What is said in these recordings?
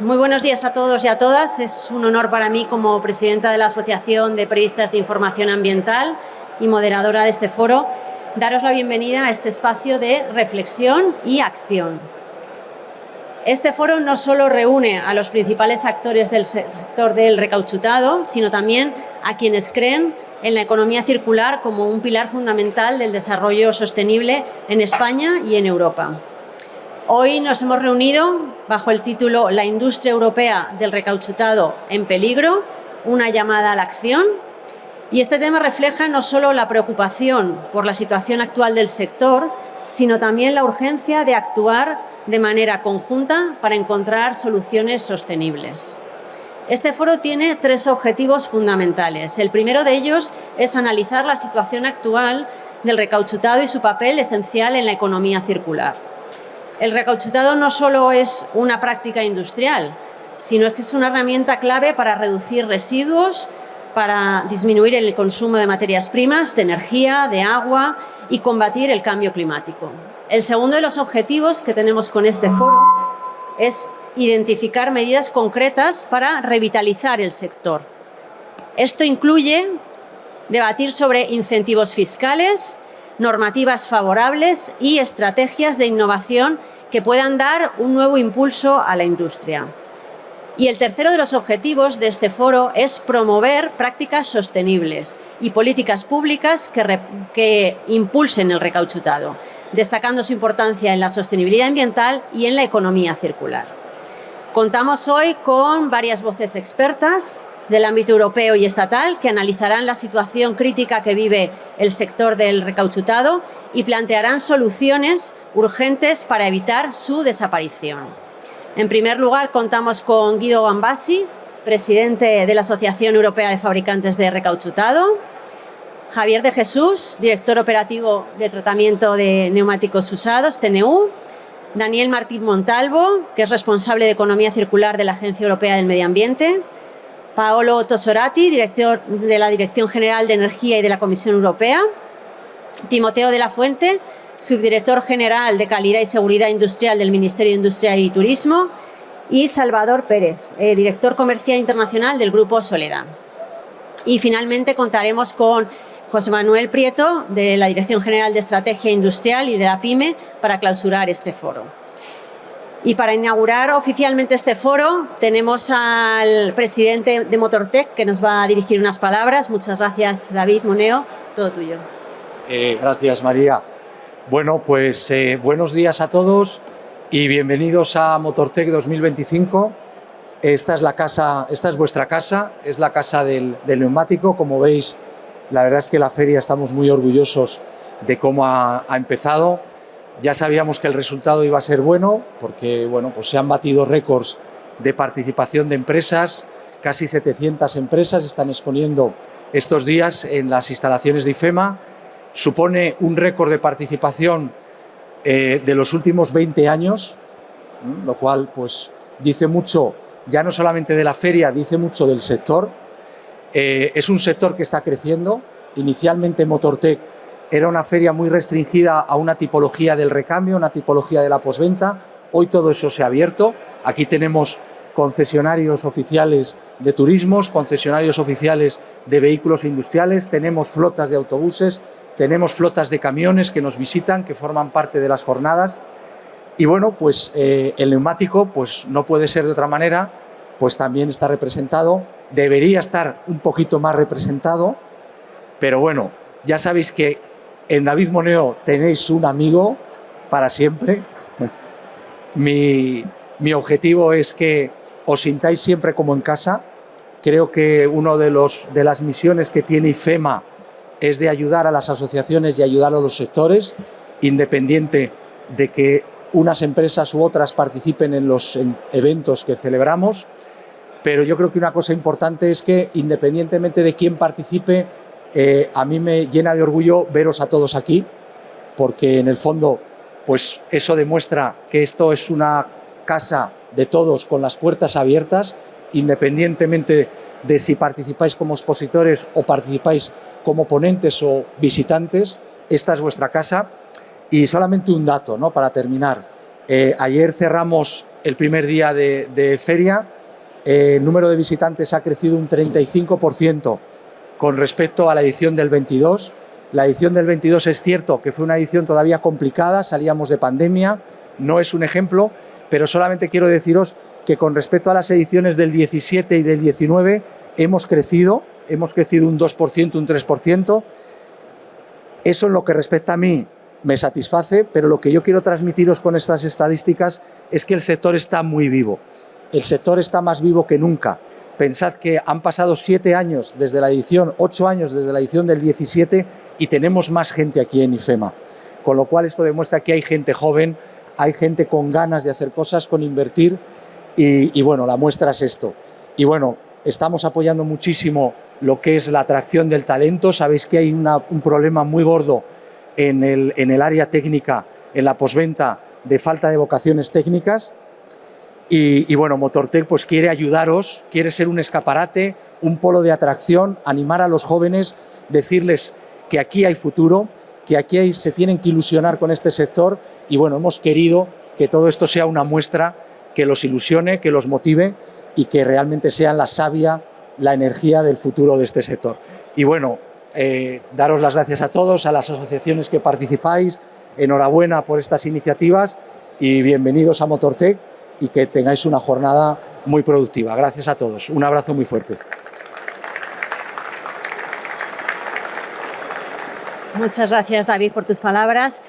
Muy buenos días a todos y a todas. Es un honor para mí, como presidenta de la Asociación de Periodistas de Información Ambiental y moderadora de este foro, daros la bienvenida a este espacio de reflexión y acción. Este foro no solo reúne a los principales actores del sector del recauchutado, sino también a quienes creen en la economía circular como un pilar fundamental del desarrollo sostenible en España y en Europa. Hoy nos hemos reunido bajo el título La industria europea del recauchutado en peligro, una llamada a la acción. Y este tema refleja no solo la preocupación por la situación actual del sector, sino también la urgencia de actuar de manera conjunta para encontrar soluciones sostenibles. Este foro tiene tres objetivos fundamentales. El primero de ellos es analizar la situación actual del recauchutado y su papel esencial en la economía circular. El recauchutado no solo es una práctica industrial, sino que es una herramienta clave para reducir residuos, para disminuir el consumo de materias primas, de energía, de agua y combatir el cambio climático. El segundo de los objetivos que tenemos con este foro es identificar medidas concretas para revitalizar el sector. Esto incluye debatir sobre incentivos fiscales, normativas favorables y estrategias de innovación que puedan dar un nuevo impulso a la industria. Y el tercero de los objetivos de este foro es promover prácticas sostenibles y políticas públicas que impulsen el recauchutado, destacando su importancia en la sostenibilidad ambiental y en la economía circular. Contamos hoy con varias voces expertas del ámbito europeo y estatal que analizarán la situación crítica que vive el sector del recauchutado y plantearán soluciones urgentes para evitar su desaparición. En primer lugar, contamos con Guido Gambassi, presidente de la Asociación Europea de Fabricantes de Recauchutado, Javier de Jesús, director operativo de tratamiento de neumáticos usados, TNU, Daniel Martín Montalvo, que es responsable de Economía Circular de la Agencia Europea del Medio Ambiente, Paolo Tosorati, director de la Dirección General de Energía y de la Comisión Europea, Timoteo de la Fuente, subdirector general de Calidad y Seguridad Industrial del Ministerio de Industria y Turismo, y Salvador Pérez, director comercial internacional del Grupo Soledad. Y finalmente contaremos con José Manuel Prieto, de la Dirección General de Estrategia Industrial y de la PYME, para clausurar este foro. Y para inaugurar oficialmente este foro tenemos al presidente de Motortech, que nos va a dirigir unas palabras. Muchas gracias, David Moneo. Todo tuyo. Gracias, María. Bueno, pues buenos días a todos y bienvenidos a Motortech 2025. Esta es vuestra casa, es la casa del neumático. Como veis, la verdad es que la feria estamos muy orgullosos de cómo ha empezado. Ya sabíamos que el resultado iba a ser bueno porque pues se han batido récords de participación de empresas. Casi 700 empresas están exponiendo estos días en las instalaciones de IFEMA. Supone un récord de participación de los últimos 20 años, lo cual pues dice mucho, ya no solamente de la feria, dice mucho del sector. Es un sector que está creciendo. Inicialmente Motortech era una feria muy restringida a una tipología del recambio, una tipología de la postventa. Hoy todo eso se ha abierto. Aquí tenemos concesionarios oficiales de turismos, concesionarios oficiales de vehículos industriales, tenemos flotas de autobuses, tenemos flotas de camiones que nos visitan, que forman parte de las jornadas. Y bueno, pues el neumático pues no puede ser de otra manera, pues también está representado, debería estar un poquito más representado, pero bueno, ya sabéis que en David Moneo tenéis un amigo para siempre. Mi objetivo es que os sintáis siempre como en casa. Creo que una de las misiones que tiene IFEMA es de ayudar a las asociaciones y ayudar a los sectores, independiente de que unas empresas u otras participen en los eventos que celebramos. Pero yo creo que una cosa importante es que, independientemente de quién participe, a mí me llena de orgullo veros a todos aquí, porque en el fondo pues eso demuestra que esto es una casa de todos con las puertas abiertas, independientemente de si participáis como expositores o participáis como ponentes o visitantes. Esta es vuestra casa. Y solamente un dato, ¿no?, para terminar. Ayer cerramos el primer día de feria. El número de visitantes ha crecido un 35% con respecto a la edición del 22. La edición del 22 es cierto que fue una edición todavía complicada, salíamos de pandemia, no es un ejemplo, pero solamente quiero deciros que con respecto a las ediciones del 17 y del 19 hemos crecido un 2%, un 3%. Eso en lo que respecta a mí me satisface, pero lo que yo quiero transmitiros con estas estadísticas es que el sector está muy vivo. El sector está más vivo que nunca. Pensad que han pasado 7 años desde la edición, 8 años desde la edición del 17 y tenemos más gente aquí en IFEMA. Con lo cual esto demuestra que hay gente joven, hay gente con ganas de hacer cosas, con invertir y bueno, la muestra es esto. Y bueno, estamos apoyando muchísimo lo que es la atracción del talento. Sabéis que hay un problema muy gordo en el área técnica, en la postventa, de falta de vocaciones técnicas. Y bueno, Motortech pues quiere ayudaros, quiere ser un escaparate, un polo de atracción, animar a los jóvenes, decirles que aquí hay futuro, que aquí se tienen que ilusionar con este sector y bueno, hemos querido que todo esto sea una muestra que los ilusione, que los motive y que realmente sean la savia, la energía del futuro de este sector. Y bueno, daros las gracias a todos, a las asociaciones que participáis, enhorabuena por estas iniciativas y bienvenidos a Motortech y que tengáis una jornada muy productiva. Gracias a todos. Un abrazo muy fuerte. Muchas gracias, David, por tus palabras.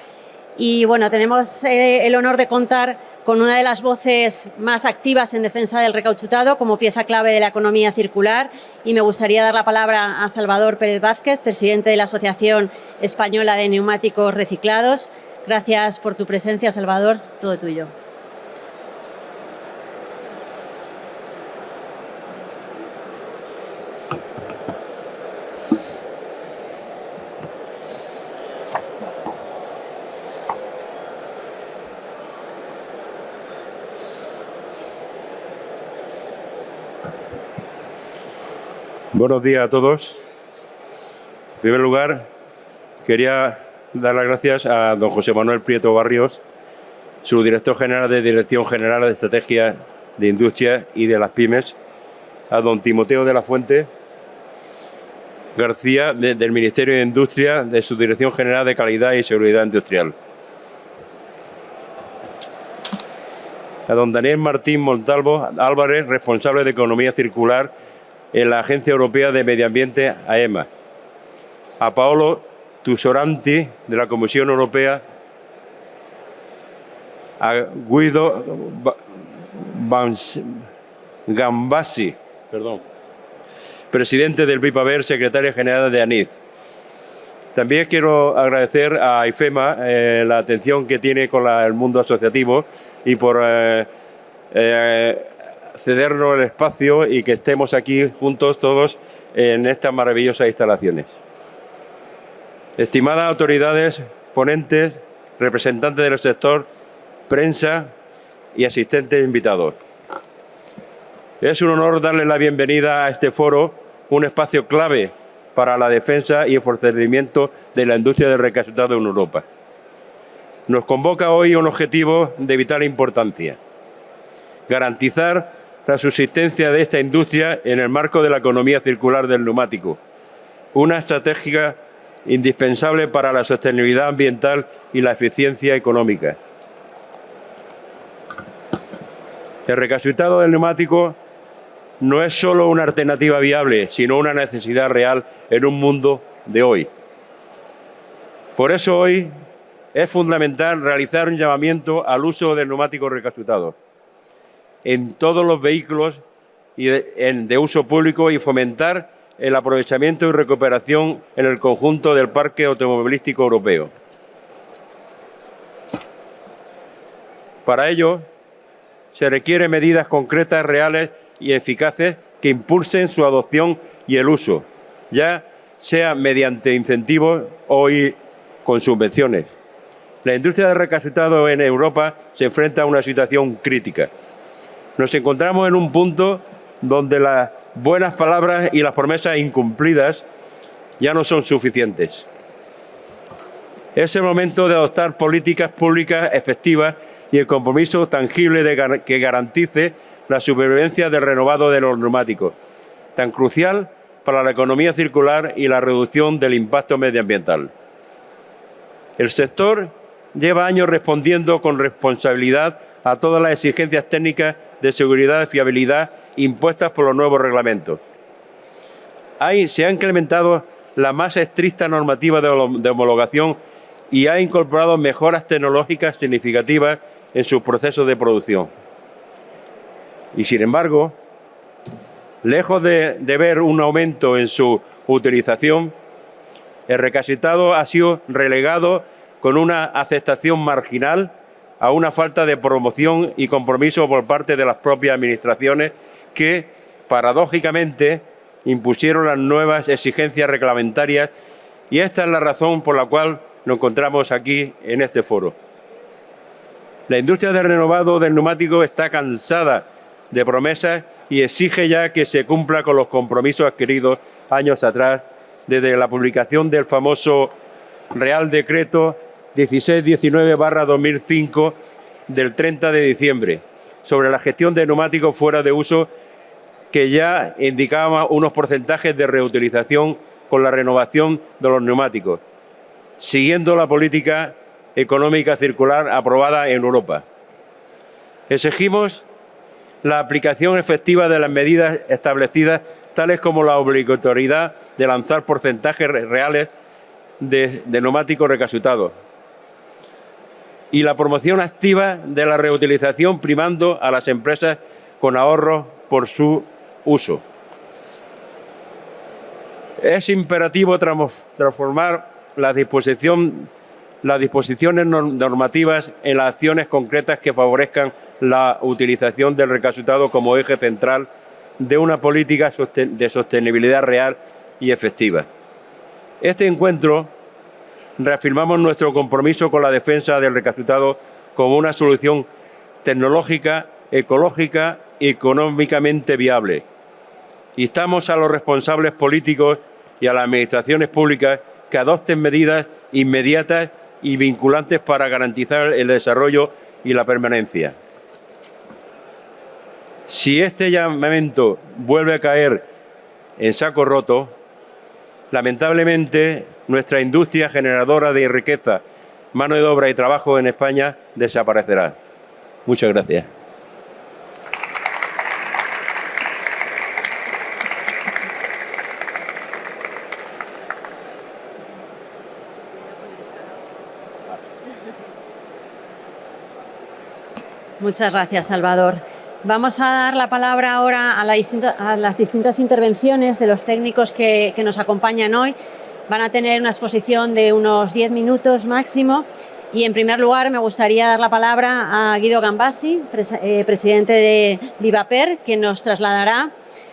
Y bueno, tenemos el honor de contar con una de las voces más activas en defensa del recauchutado como pieza clave de la economía circular. Y me gustaría dar la palabra a Salvador Pérez Vázquez, presidente de la Asociación Española de Neumáticos Reciclados. Gracias por tu presencia, Salvador. Todo tuyo. Buenos días a todos. En primer lugar, quería dar las gracias a don José Manuel Prieto Barrios, su director general de Dirección General de Estrategia de Industria y de las Pymes, a don Timoteo de la Fuente García, del Ministerio de Industria, de su Dirección General de Calidad y Seguridad Industrial, a don Daniel Martín Montalvo Álvarez, responsable de Economía Circular en la Agencia Europea de Medio Ambiente, AEMA, a Paolo Tusoranti, de la Comisión Europea, a Guido Gambassi, presidente del BIPAVER, secretario general de ANID. También quiero agradecer a IFEMA la atención que tiene con el mundo asociativo y por cedernos el espacio y que estemos aquí juntos todos en estas maravillosas instalaciones. Estimadas autoridades, ponentes, representantes del sector, prensa y asistentes invitados. Es un honor darles la bienvenida a este foro, un espacio clave para la defensa y el fortalecimiento de la industria del recauchutado en Europa. Nos convoca hoy un objetivo de vital importancia: garantizar la subsistencia de esta industria en el marco de la economía circular del neumático, una estrategia indispensable para la sostenibilidad ambiental y la eficiencia económica. El recauchutado del neumático no es solo una alternativa viable, sino una necesidad real en un mundo de hoy. Por eso hoy es fundamental realizar un llamamiento al uso del neumático recauchutado en todos los vehículos de uso público y fomentar el aprovechamiento y recuperación en el conjunto del parque automovilístico europeo. Para ello, se requieren medidas concretas, reales y eficaces que impulsen su adopción y el uso, ya sea mediante incentivos o con subvenciones. La industria del recauchutado en Europa se enfrenta a una situación crítica. Nos encontramos en un punto donde las buenas palabras y las promesas incumplidas ya no son suficientes. Es el momento de adoptar políticas públicas efectivas y el compromiso tangible que garantice la supervivencia del renovado de los neumáticos, tan crucial para la economía circular y la reducción del impacto medioambiental. El sector lleva años respondiendo con responsabilidad a todas las exigencias técnicas de seguridad y fiabilidad impuestas por los nuevos reglamentos. Se ha incrementado la más estricta normativa de homologación y ha incorporado mejoras tecnológicas significativas en sus procesos de producción. Y, sin embargo, lejos de ver un aumento en su utilización, el recapacitado ha sido relegado con una aceptación marginal a una falta de promoción y compromiso por parte de las propias administraciones que, paradójicamente, impusieron las nuevas exigencias reglamentarias, y esta es la razón por la cual nos encontramos aquí en este foro. La industria del renovado del neumático está cansada de promesas y exige ya que se cumpla con los compromisos adquiridos años atrás, desde la publicación del famoso Real Decreto 1619/2005 del 30 de diciembre sobre la gestión de neumáticos fuera de uso, que ya indicaba unos porcentajes de reutilización con la renovación de los neumáticos, siguiendo la política económica circular aprobada en Europa. Exigimos la aplicación efectiva de las medidas establecidas, tales como la obligatoriedad de lanzar porcentajes reales de neumáticos recapacitados y la promoción activa de la reutilización, primando a las empresas con ahorros por su uso. Es imperativo transformar las disposiciones normativas en las acciones concretas que favorezcan la utilización del recapacitado como eje central de una política de sostenibilidad real y efectiva. Este encuentro reafirmamos nuestro compromiso con la defensa del recapacitado como una solución tecnológica, ecológica y económicamente viable. Instamos a los responsables políticos y a las administraciones públicas que adopten medidas inmediatas y vinculantes para garantizar el desarrollo y la permanencia. Si este llamamiento vuelve a caer en saco roto, lamentablemente nuestra industria generadora de riqueza, mano de obra y trabajo en España desaparecerá. Muchas gracias. Muchas gracias, Salvador. Vamos a dar la palabra ahora a las distintas intervenciones de los técnicos que nos acompañan hoy. Van a tener una exposición de unos 10 minutos máximo. Y, en primer lugar, me gustaría dar la palabra a Guido Gambassi, presidente de Vivaper, que nos trasladará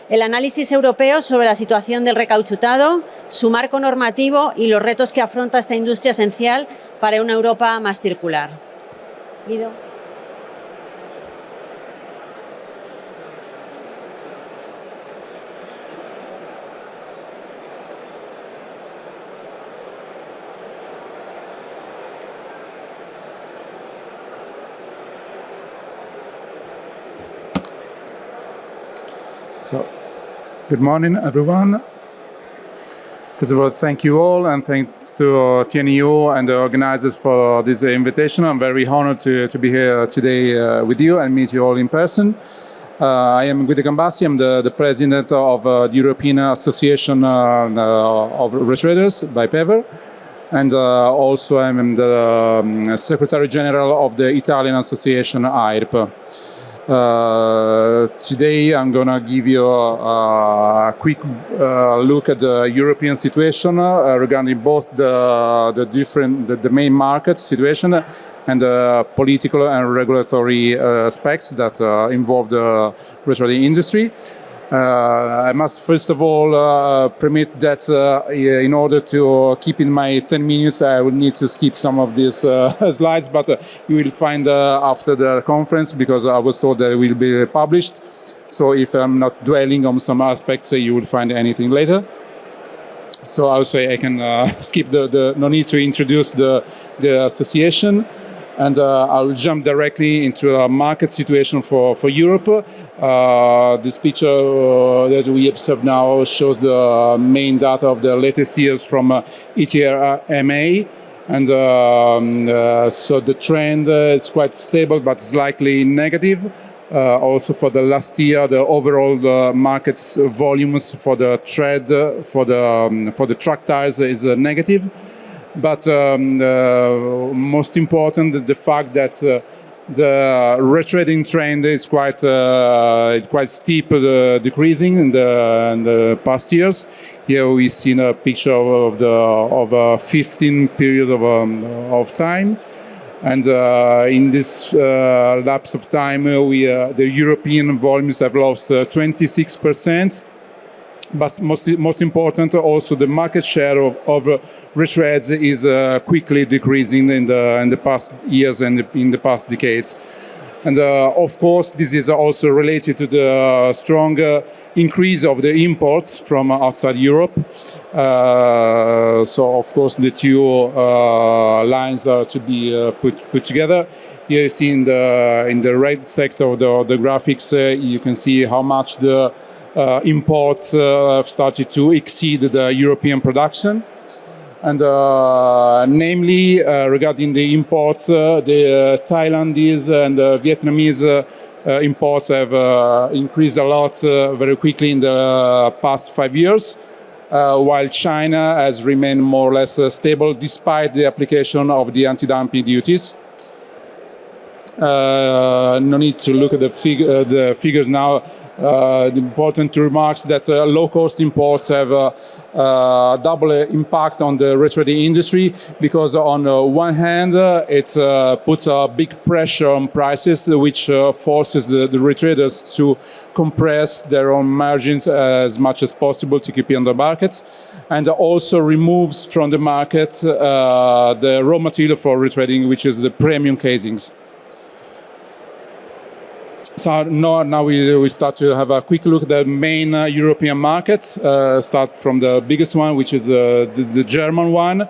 el análisis europeo sobre la situación del recauchutado, su marco normativo y los retos que afronta esta industria esencial para una Europa más circular. Guido. So, good morning, everyone. First of all, thank you all, and thanks to TNU and the organizers for this invitation. I'm very honored to be here today with you and meet you all in person. I am Guido Gambassi. I'm the president of the European Association of Retraders by PEVER, and also I'm the Secretary General of the Italian Association AIRP. Today I'm going to give you a quick look at the European situation regarding both the main market situation and the political and regulatory aspects that involve the retrading industry. I must first of all permit that in order to keep in my 10 minutes I would need to skip some of these slides, but you will find after the conference, because I was told that it will be published. So if I'm not dwelling on some aspects, you will find anything later. So I would say I can skip no need to introduce the association. And I'll jump directly into a market situation for Europe. This picture that we observe now shows the main data of the latest years from ETRMA. And so the trend is quite stable, but slightly negative. Also for the last year, the overall market's volumes for the trade, for the truck tires is negative. But most important, the fact that the retrading trend is quite steep, decreasing in the past years. Here we see a picture of a 15 period of time, and in this lapse of time, the European volumes have lost 26%. But most important, also the market share of retreads is quickly decreasing in the past years and in the past decades. And of course, this is also related to the strong increase of the imports from outside Europe. So of course, the two lines are to be put together. Here you see in the right sector of the graphics, you can see how much the imports have started to exceed the European production. And namely, regarding the imports, the Thailandese and Vietnamese imports have increased a lot very quickly in the past 5 years, while China has remained more or less stable despite the application of the anti-dumping duties. No need to look at the figures now. The important remarks that low-cost imports have a double impact on the retrading industry, because on one hand it puts a big pressure on prices, which forces the retraders to compress their own margins as much as possible to keep it on the market, and also removes from the market the raw material for retrading, which is the premium casings. So now we start to have a quick look at the main European markets. Start from the biggest one, which is the German one.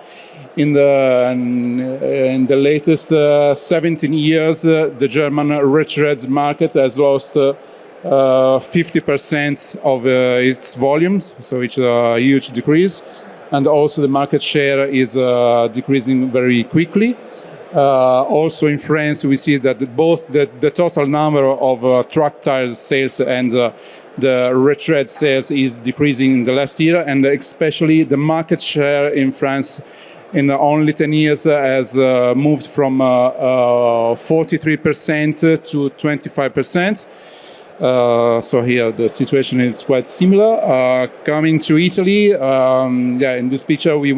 In the latest 17 years, the German retreads market has lost 50% of its volumes, so it's a huge decrease. And also the market share is decreasing very quickly. Also in France, we see that both the total number of truck tire sales and the retread sales is decreasing in the last year, and especially the market share in France in only 10 years has moved from 43% to 25%. So here the situation is quite similar. Coming to Italy, in this picture we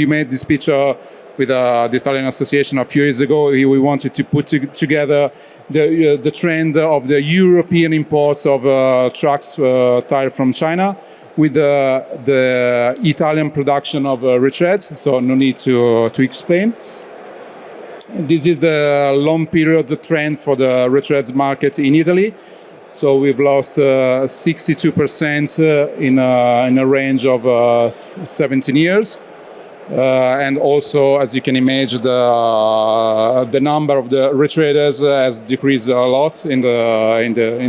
made this picture with the Italian Association a few years ago. We wanted to put together the trend of the European imports of trucks tire from China with the Italian production of retreads, so no need to explain. This is the long period trend for the retreads market in Italy. So we've lost 62% in a range of 17 years. And also, as you can imagine, the number of the retraders has decreased a lot in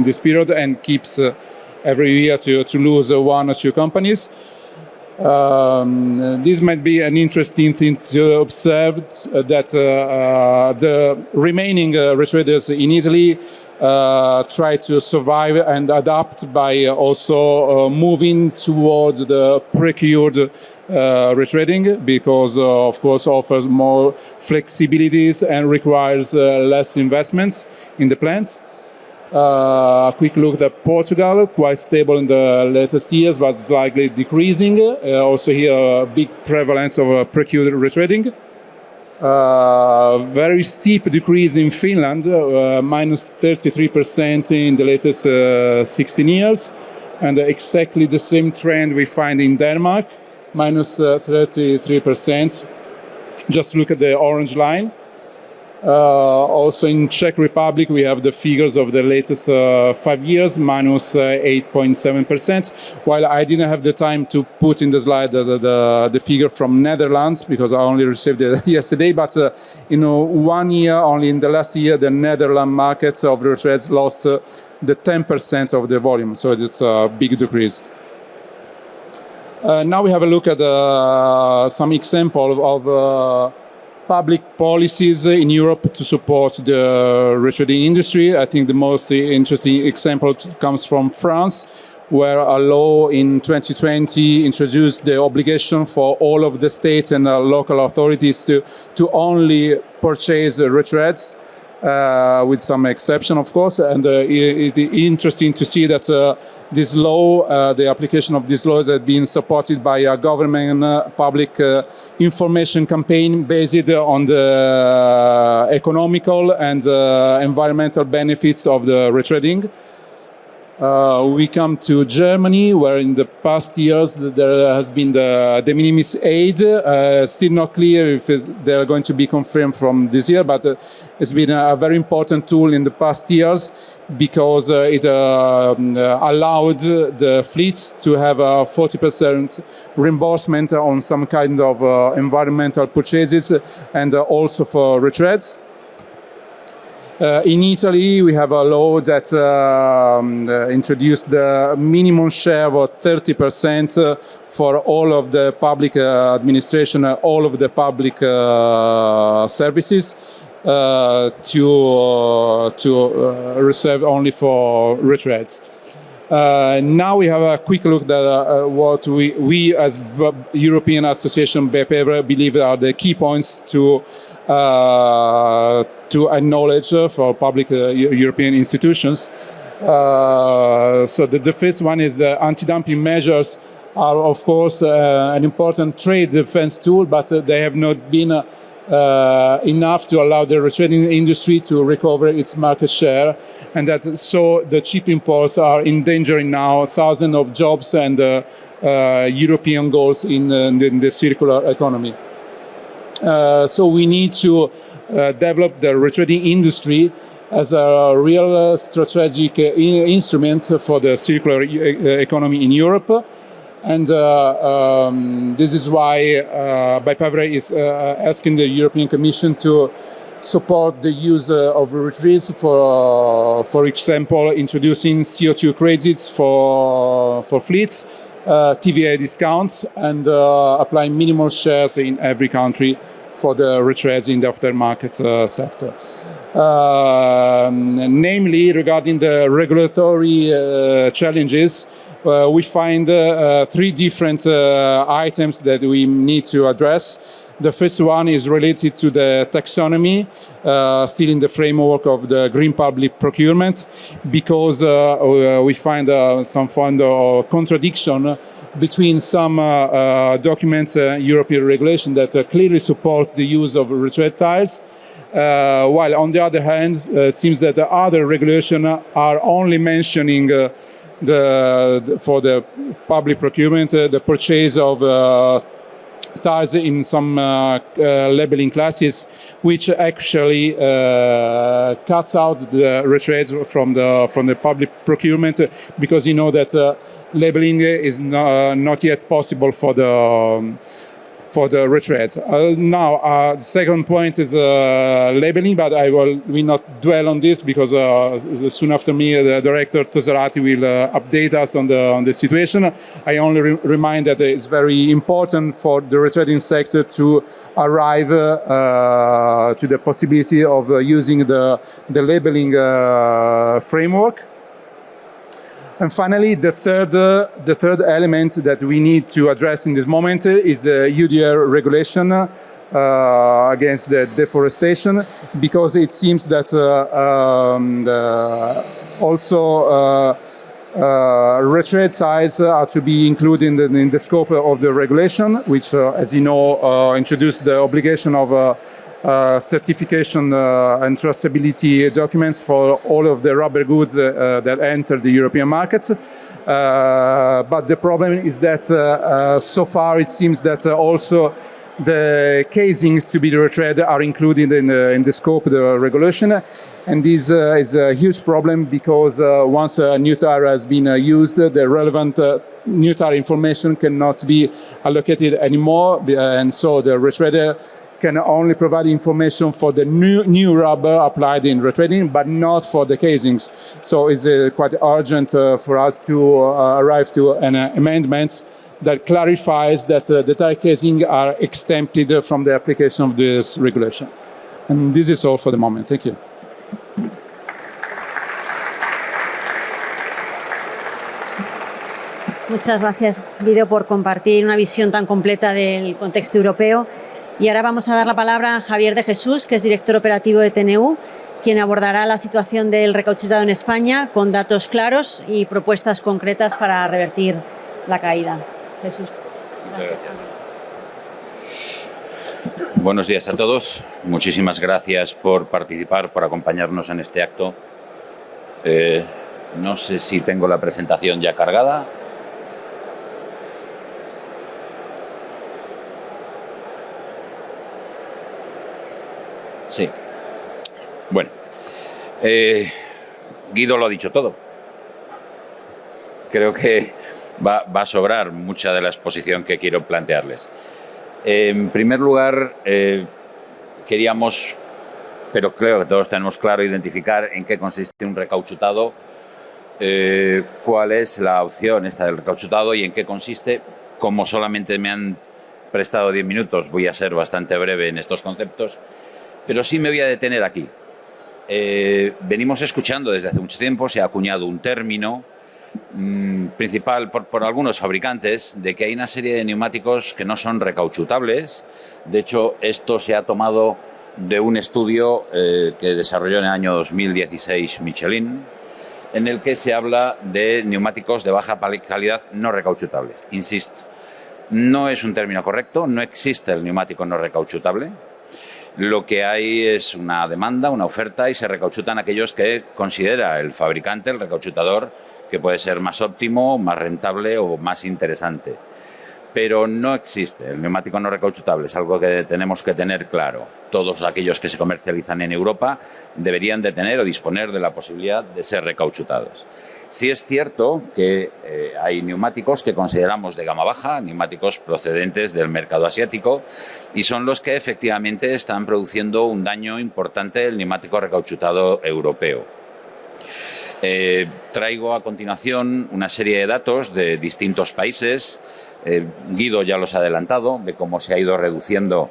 this period, and keeps every year to lose one or two companies. This might be an interesting thing to observe, that the remaining retraders in Italy try to survive and adapt by also moving toward the procured retrading, because of course offers more flexibilities and requires less investment in the plants. A quick look at Portugal, quite stable in the latest years, but slightly decreasing. Also here, a big prevalence of procured retrading. Very steep decrease in Finland, minus 33% in the latest 16 years. And exactly the same trend we find in Denmark, minus 33%. Just look at the orange line. Also in Czech Republic, we have the figures of the latest 5 years, minus 8.7%, while I didn't have the time to put in the slide the figure from Netherlands, because I only received it yesterday, but in 1 year, only in the last year, the Netherlands market of retreads lost the 10% of the volume, so it's a big decrease. Now we have a look at some example of public policies in Europe to support the retrading industry. I think the most interesting example comes from France, where a law in 2020 introduced the obligation for all of the states and local authorities to only purchase retreads, with some exception, of course. And it's interesting to see that this law, the application of this law has been supported by a government public information campaign based on the economical and environmental benefits of the retrading. We come to Germany, where in the past years there has been the de minimis aid. Still not clear if they are going to be confirmed from this year, but it's been a very important tool in the past years, because it allowed the fleets to have a 40% reimbursement on some kind of environmental purchases, and also for retreads. In Italy, we have a law that introduced the minimum share of 30% for all of the public administration, all of the public services, to reserve only for retreads. Now we have a quick look at what we as European Association BPEVRE believe are the key points to acknowledge for public European institutions. So the first one is the anti-dumping measures are, of course, an important trade defense tool, but they have not been enough to allow the retrading industry to recover its market share, and that so the cheap imports are endangering now thousands of jobs and European goals in the circular economy. So we need to develop the retrading industry as a real strategic instrument for the circular economy in Europe. And this is why BPEVRE is asking the European Commission to support the use of retreats, for example, introducing CO2 credits for fleets, TVA discounts, and applying minimum shares in every country for the retreads in the aftermarket sector. Namely, regarding the regulatory challenges, we find 3 different items that we need to address. The first one is related to the taxonomy, still in the framework of the green public procurement, because we find some kind of contradiction between some documents, European regulation that clearly support the use of retread tires, while on the other hand, it seems that the other regulations are only mentioning for the public procurement, the purchase of tires in some labeling classes, which actually cuts out the retreads from the public procurement, because you know that labeling is not yet possible for the retreads. Now, the second point is labeling, but I will not dwell on this, because soon after me, the director Toserati will update us on the situation. I only remind that it's very important for the retrading sector to arrive to the possibility of using the labeling framework. And finally, the third element that we need to address in this moment is the UDR regulation against the deforestation, because it seems that also retread tires are to be included in the scope of the regulation, which, as you know, introduced the obligation of certification and traceability documents for all of the rubber goods that enter the European markets. But the problem is that so far it seems that also the casings to be retread are included in the scope of the regulation. And this is a huge problem because once a new tire has been used, the relevant new tire information cannot be allocated anymore. And so the retreader can only provide information for the new rubber applied in retreading, but not for the casings. So it's quite urgent for us to arrive to an amendment that clarifies that the tire casing are exempted from the application of this regulation. And this is all for the moment. Thank you. Muchas gracias, Guido, por compartir una visión tan completa del contexto europeo. Y ahora vamos a dar la palabra a Javier de Jesús, que es director operativo de TNU, quien abordará la situación del recauchutado en España con datos claros y propuestas concretas para revertir la caída. Jesús. Muchas gracias. Buenos días a todos. Muchísimas gracias por participar, por acompañarnos en este acto. No sé si tengo la presentación ya cargada. Sí. Bueno, Guido lo ha dicho todo. Creo que va a sobrar mucha de la exposición que quiero plantearles. En primer lugar, queríamos, pero creo que todos tenemos claro, identificar en qué consiste un recauchutado, cuál es la opción esta del recauchutado y en qué consiste. Como solamente me han prestado 10 minutos, voy a ser bastante breve en estos conceptos. Pero sí me voy a detener aquí. Venimos escuchando desde hace mucho tiempo, se ha acuñado un término principal por algunos fabricantes de que hay una serie de neumáticos que no son recauchutables. De hecho, esto se ha tomado de un estudio que desarrolló en el año 2016 Michelin, en el que se habla de neumáticos de baja calidad no recauchutables. Insisto, no es un término correcto, no existe el neumático no recauchutable. Lo que hay es una demanda, una oferta, y se recauchutan aquellos que considera el fabricante, el recauchutador, que puede ser más óptimo, más rentable o más interesante. Pero no existe el neumático no recauchutable, es algo que tenemos que tener claro. Todos aquellos que se comercializan en Europa deberían de tener o disponer de la posibilidad de ser recauchutados. Sí es cierto que hay neumáticos que consideramos de gama baja, neumáticos procedentes del mercado asiático, y son los que efectivamente están produciendo un daño importante del neumático recauchutado europeo. Traigo a continuación una serie de datos de distintos países. Guido ya los ha adelantado, de cómo se ha ido reduciendo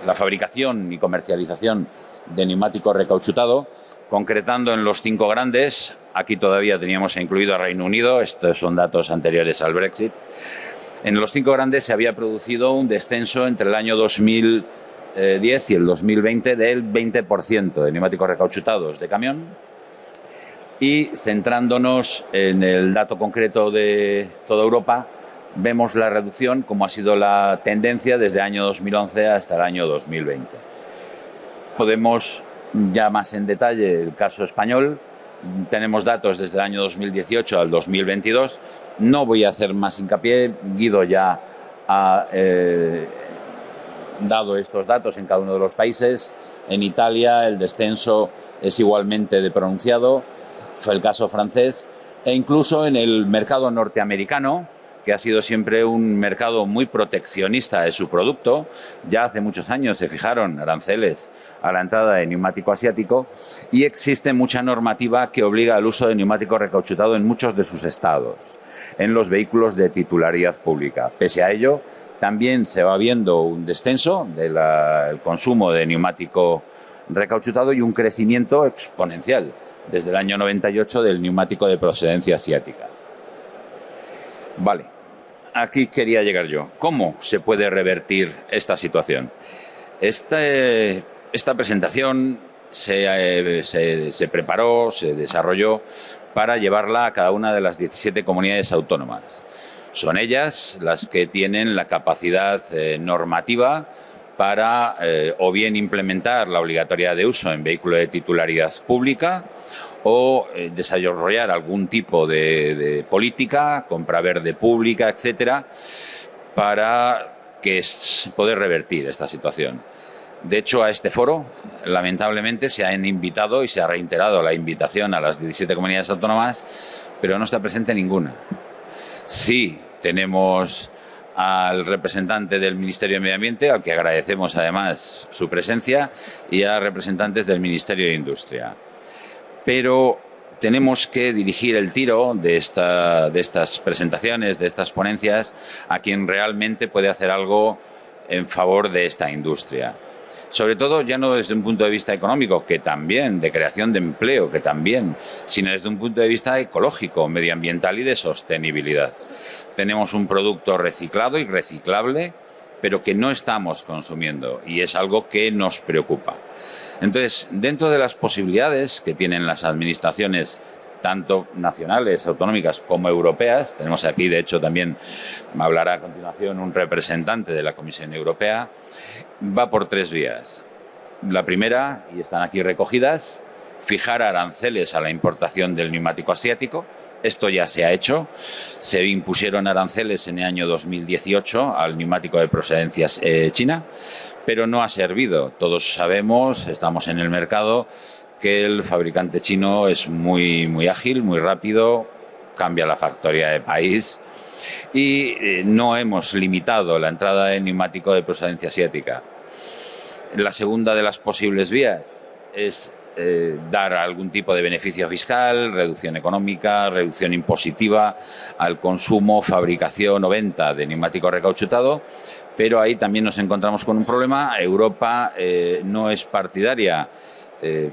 la fabricación y comercialización de neumático recauchutado. Concretando en los 5 grandes, aquí todavía teníamos incluido a Reino Unido, estos son datos anteriores al Brexit. En los 5 grandes se había producido un descenso entre el año 2010 y el 2020 del 20% de neumáticos recauchutados de camión. Y centrándonos en el dato concreto de toda Europa, vemos la reducción, como ha sido la tendencia desde el año 2011 hasta el año 2020. Podemos ya más en detalle el caso español. Tenemos datos desde el año 2018 al 2022. No voy a hacer más hincapié. Guido ya ha dado estos datos en cada uno de los países. En Italia el descenso es igualmente de pronunciado. Fue el caso francés. E incluso en el mercado norteamericano, que ha sido siempre un mercado muy proteccionista de su producto. Ya hace muchos años se fijaron aranceles a la entrada de neumático asiático y existe mucha normativa que obliga al uso de neumático recauchutado en muchos de sus estados, en los vehículos de titularidad pública. Pese a ello, también se va viendo un descenso del consumo de neumático recauchutado y un crecimiento exponencial desde el año 98 del neumático de procedencia asiática. Vale, aquí quería llegar yo. ¿Cómo se puede revertir esta situación? Esta presentación se preparó, se desarrolló para llevarla a cada una de las 17 comunidades autónomas. Son ellas las que tienen la capacidad normativa para o bien implementar la obligatoriedad de uso en vehículos de titularidad pública o desarrollar algún tipo de política, compra verde pública, etcétera, para poder revertir esta situación. De hecho, a este foro, lamentablemente, se han invitado y se ha reiterado la invitación a las 17 comunidades autónomas, pero no está presente ninguna. Sí, tenemos al representante del Ministerio de Medio Ambiente, al que agradecemos además su presencia, y a representantes del Ministerio de Industria. Pero tenemos que dirigir el tiro de estas presentaciones, de estas ponencias, a quien realmente puede hacer algo en favor de esta industria. Sobre todo, ya no desde un punto de vista económico, que también, de creación de empleo, que también, sino desde un punto de vista ecológico, medioambiental y de sostenibilidad. Tenemos un producto reciclado y reciclable, pero que no estamos consumiendo, y es algo que nos preocupa. Entonces, dentro de las posibilidades que tienen las administraciones, tanto nacionales, autonómicas como europeas, tenemos aquí, de hecho, también me hablará a continuación un representante de la Comisión Europea, va por 3 vías. La primera, y están aquí recogidas, fijar aranceles a la importación del neumático asiático. Esto ya se ha hecho. Se impusieron aranceles en el año 2018 al neumático de procedencia china, pero no ha servido. Todos sabemos, estamos en el mercado, que el fabricante chino es muy ágil, muy rápido, cambia la factoría de país y no hemos limitado la entrada de neumático de procedencia asiática. La segunda de las posibles vías es dar algún tipo de beneficio fiscal, reducción económica, reducción impositiva al consumo, fabricación o venta de neumático recauchutado, pero ahí también nos encontramos con un problema. Europa no es partidaria,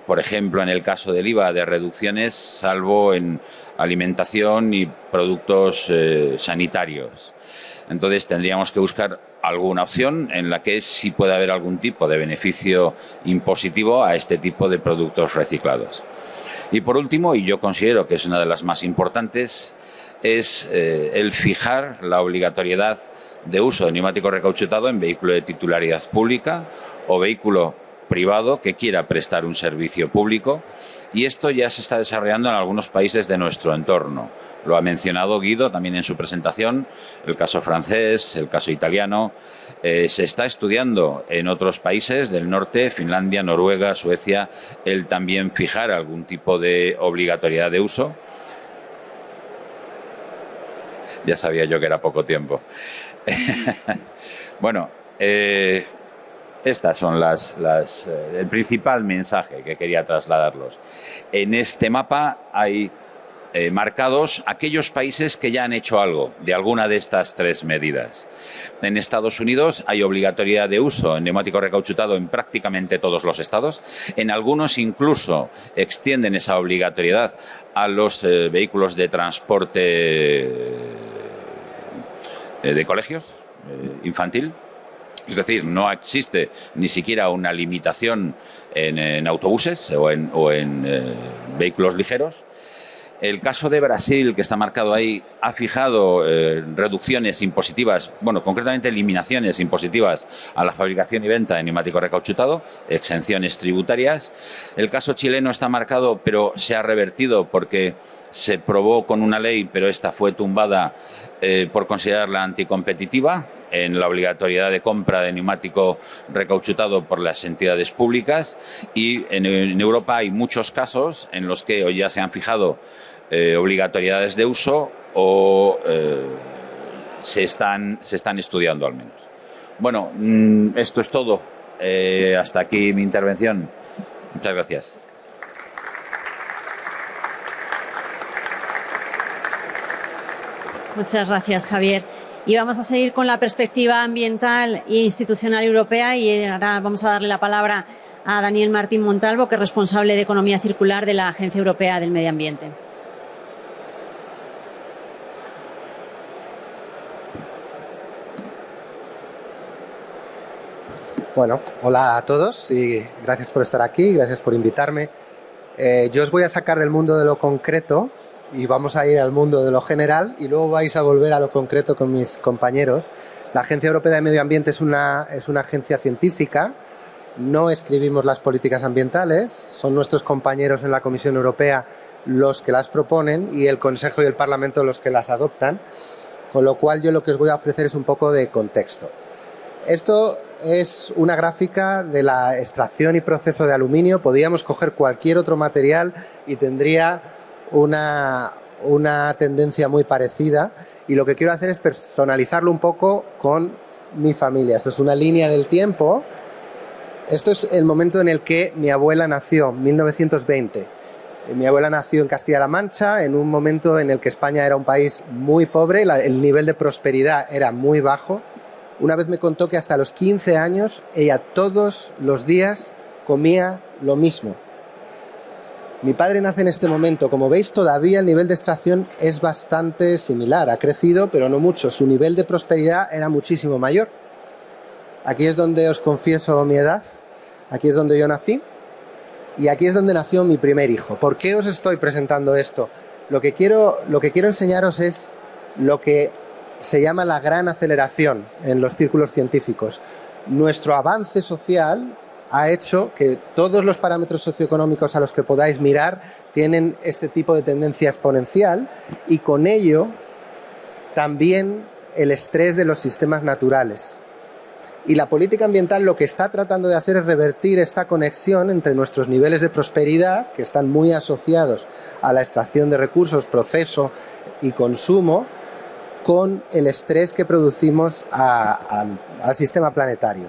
por ejemplo, en el caso del IVA, de reducciones, salvo en alimentación y productos sanitarios. Entonces tendríamos que buscar alguna opción en la que sí pueda haber algún tipo de beneficio impositivo a este tipo de productos reciclados. Y por último, y yo considero que es una de las más importantes, es el fijar la obligatoriedad de uso de neumático recauchutado en vehículo de titularidad pública o vehículo privado que quiera prestar un servicio público, y esto ya se está desarrollando en algunos países de nuestro entorno. Lo ha mencionado Guido también en su presentación, el caso francés, el caso italiano. Se está estudiando en otros países del norte, Finlandia, Noruega, Suecia, el también fijar algún tipo de obligatoriedad de uso. Ya sabía yo que era poco tiempo. Bueno, estas son el principal mensaje que quería trasladarlos. En este mapa hay marcados aquellos países que ya han hecho algo de alguna de estas 3 medidas. En Estados Unidos hay obligatoriedad de uso en neumático recauchutado en prácticamente todos los estados. En algunos incluso extienden esa obligatoriedad a los vehículos de transporte de colegios infantil. Es decir, no existe ni siquiera una limitación en autobuses o en vehículos ligeros. El caso de Brasil, que está marcado ahí, ha fijado reducciones impositivas, bueno, concretamente eliminaciones impositivas a la fabricación y venta de neumático recauchutado, exenciones tributarias. El caso chileno está marcado, pero se ha revertido porque se probó con una ley, pero esta fue tumbada por considerarla anticompetitiva, en la obligatoriedad de compra de neumático recauchutado por las entidades públicas, y en Europa hay muchos casos en los que ya se han fijado obligatoriedades de uso o se están estudiando al menos. Bueno, esto es todo. Hasta aquí mi intervención. Muchas gracias. Muchas gracias, Javier. Y vamos a seguir con la perspectiva ambiental e institucional europea, y ahora vamos a darle la palabra a Daniel Martín Montalvo, que es responsable de Economía Circular de la Agencia Europea del Medio Ambiente. Bueno, hola a todos y gracias por estar aquí, gracias por invitarme. Yo os voy a sacar del mundo de lo concreto y vamos a ir al mundo de lo general, y luego vais a volver a lo concreto con mis compañeros. La Agencia Europea de Medio Ambiente es una agencia científica. No escribimos las políticas ambientales, son nuestros compañeros en la Comisión Europea los que las proponen y el Consejo y el Parlamento los que las adoptan. con lo cual yo lo que os voy a ofrecer es un poco de contexto. Esto es una gráfica de la extracción y proceso de aluminio. Podríamos coger cualquier otro material y tendría una tendencia muy parecida, y lo que quiero hacer es personalizarlo un poco con mi familia. Esto es una línea del tiempo. Esto es el momento en el que mi abuela nació, 1920. Mi abuela nació en Castilla-La Mancha, en un momento en el que España era un país muy pobre, el nivel de prosperidad era muy bajo. Una vez me contó que hasta los 15 años ella todos los días comía lo mismo. Mi padre nace en este momento. Como veis, todavía el nivel de extracción es bastante similar. Ha crecido, pero no mucho. Su nivel de prosperidad era muchísimo mayor. Aquí es donde os confieso mi edad. Aquí es donde yo nací. Y aquí es donde nació mi primer hijo. ¿Por qué os estoy presentando esto? Lo que quiero enseñaros es lo que se llama la gran aceleración en los círculos científicos. Nuestro avance social ha hecho que todos los parámetros socioeconómicos a los que podáis mirar tienen este tipo de tendencia exponencial, y con ello también el estrés de los sistemas naturales. Y la política ambiental lo que está tratando de hacer es revertir esta conexión entre nuestros niveles de prosperidad, que están muy asociados a la extracción de recursos, proceso y consumo, con el estrés que producimos al sistema planetario.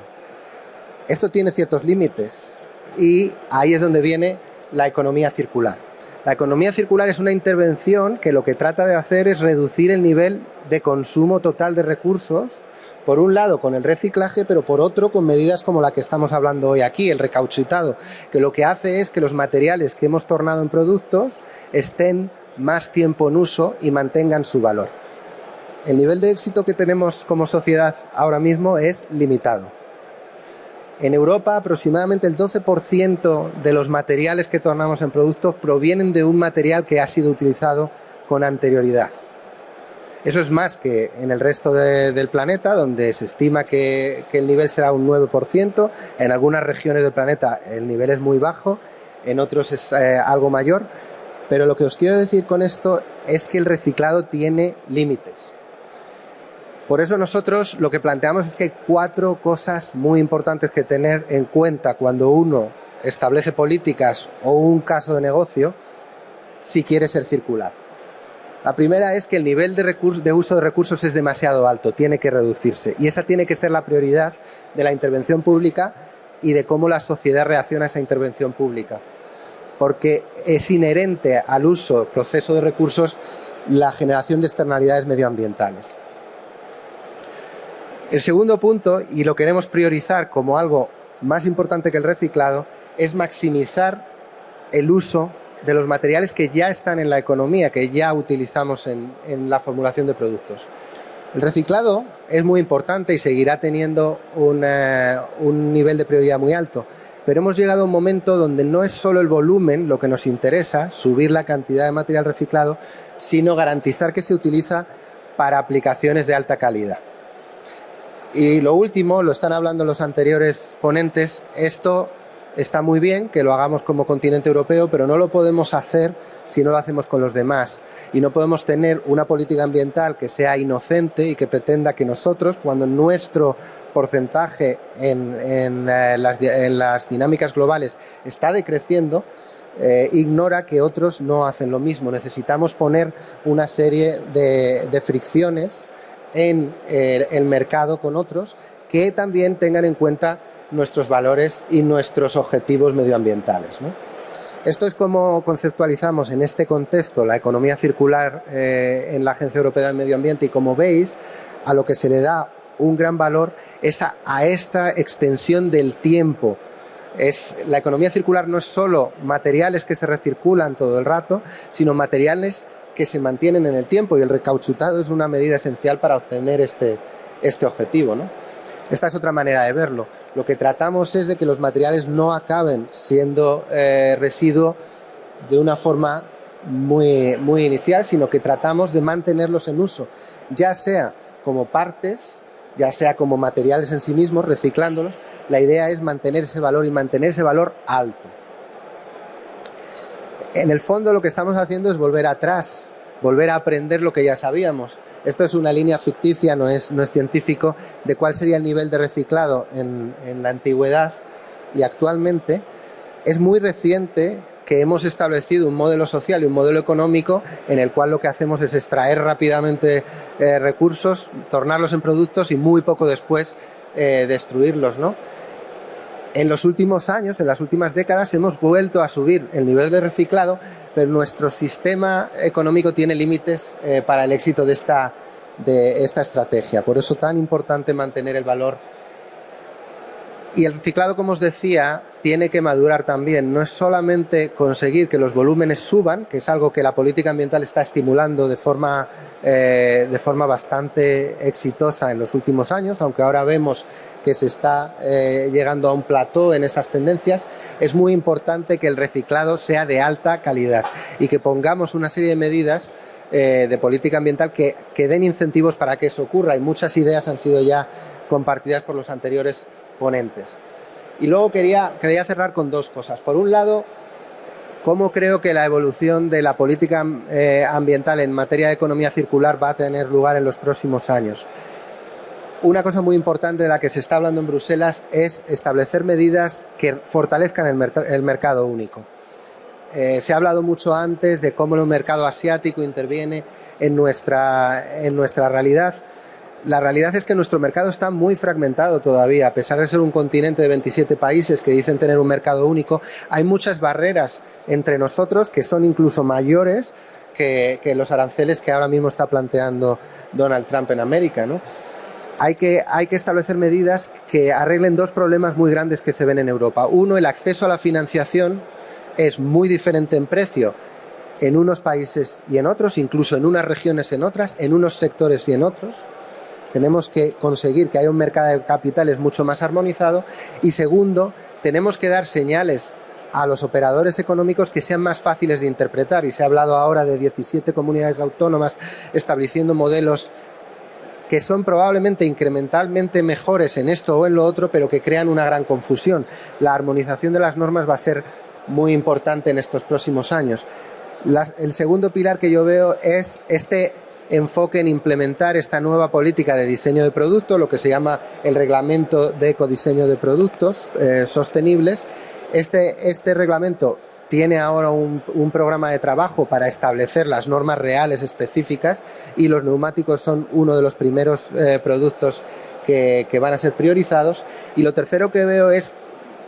Esto tiene ciertos límites, y ahí es donde viene la economía circular. La economía circular es una intervención que lo que trata de hacer es reducir el nivel de consumo total de recursos, por un lado con el reciclaje, pero por otro con medidas como la que estamos hablando hoy aquí, el recauchutado, que lo que hace es que los materiales que hemos tornado en productos estén más tiempo en uso y mantengan su valor. El nivel de éxito que tenemos como sociedad ahora mismo es limitado. En Europa, aproximadamente el 12% de los materiales que tornamos en productos provienen de un material que ha sido utilizado con anterioridad. Eso es más que en el resto del planeta, donde se estima que el nivel será un 9%. En algunas regiones del planeta el nivel es muy bajo, en otros es algo mayor. Pero lo que os quiero decir con esto es que el reciclado tiene límites. Por eso nosotros lo que planteamos es que hay 4 cosas muy importantes que tener en cuenta cuando uno establece políticas o un caso de negocio si quiere ser circular. La primera es que el nivel de uso de recursos es demasiado alto, tiene que reducirse, y esa tiene que ser la prioridad de la intervención pública y de cómo la sociedad reacciona a esa intervención pública. Porque es inherente al uso, proceso de recursos, la generación de externalidades medioambientales. El segundo punto, y lo queremos priorizar como algo más importante que el reciclado, es maximizar el uso de los materiales que ya están en la economía, que ya utilizamos en la formulación de productos. El reciclado es muy importante y seguirá teniendo un nivel de prioridad muy alto, pero hemos llegado a un momento donde no es solo el volumen lo que nos interesa, subir la cantidad de material reciclado, sino garantizar que se utiliza para aplicaciones de alta calidad. Y lo último, lo están hablando los anteriores ponentes, esto está muy bien que lo hagamos como continente europeo, pero no lo podemos hacer si no lo hacemos con los demás. Y no podemos tener una política ambiental que sea inocente y que pretenda que nosotros, cuando nuestro porcentaje en las dinámicas globales está decreciendo, ignora que otros no hacen lo mismo. Necesitamos poner una serie de fricciones en el mercado con otros que también tengan en cuenta nuestros valores y nuestros objetivos medioambientales, ¿no? Esto es como conceptualizamos en este contexto la economía circular en la Agencia Europea del Medio Ambiente, y como veis, a lo que se le da un gran valor es a esta extensión del tiempo. La economía circular no es solo materiales que se recirculan todo el rato, sino materiales que se mantienen en el tiempo, y el recauchutado es una medida esencial para obtener este objetivo, ¿no? Esta es otra manera de verlo. Lo que tratamos es de que los materiales no acaben siendo residuo de una forma muy, muy inicial, sino que tratamos de mantenerlos en uso, ya sea como partes, ya sea como materiales en sí mismos, reciclándolos. La idea es mantener ese valor y mantener ese valor alto. En el fondo lo que estamos haciendo es volver atrás, volver a aprender lo que ya sabíamos. Esto es una línea ficticia, no es científico, de cuál sería el nivel de reciclado en la antigüedad y actualmente. Es muy reciente que hemos establecido un modelo social y un modelo económico en el cual lo que hacemos es extraer rápidamente recursos, tornarlos en productos y muy poco después destruirlos, ¿no? En los últimos años, en las últimas décadas, hemos vuelto a subir el nivel de reciclado, pero nuestro sistema económico tiene límites para el éxito de esta estrategia. Por eso tan importante mantener el valor. Y el reciclado, como os decía, tiene que madurar también. No es solamente conseguir que los volúmenes suban, que es algo que la política ambiental está estimulando de forma bastante exitosa en los últimos años, aunque ahora vemos que se está llegando a un plató en esas tendencias. Es muy importante que el reciclado sea de alta calidad y que pongamos una serie de medidas de política ambiental que den incentivos para que eso ocurra, y muchas ideas han sido ya compartidas por los anteriores ponentes. Y luego quería cerrar con dos cosas. Por un lado, cómo creo que la evolución de la política ambiental en materia de economía circular va a tener lugar en los próximos años. Una cosa muy importante de la que se está hablando en Bruselas es establecer medidas que fortalezcan el mercado único. Se ha hablado mucho antes de cómo el mercado asiático interviene en nuestra realidad. La realidad es que nuestro mercado está muy fragmentado todavía. A pesar de ser un continente de 27 países que dicen tener un mercado único, hay muchas barreras entre nosotros que son incluso mayores que los aranceles que ahora mismo está planteando Donald Trump en América, ¿no? Hay que establecer medidas que arreglen dos problemas muy grandes que se ven en Europa. Uno, el acceso a la financiación es muy diferente en precio en unos países y en otros, incluso en unas regiones en otras, en unos sectores y en otros. Tenemos que conseguir que haya un mercado de capitales mucho más armonizado. Y segundo, tenemos que dar señales a los operadores económicos que sean más fáciles de interpretar. Y se ha hablado ahora de 17 comunidades autónomas estableciendo modelos que son probablemente incrementalmente mejores en esto o en lo otro, pero que crean una gran confusión. La armonización de las normas va a ser muy importante en estos próximos años. El segundo pilar que yo veo es este enfoque en implementar esta nueva política de diseño de producto, lo que se llama el reglamento de ecodiseño de productos sostenibles. Este reglamento tiene ahora un programa de trabajo para establecer las normas reales específicas, y los neumáticos son uno de los primeros productos que van a ser priorizados. Y lo tercero que veo es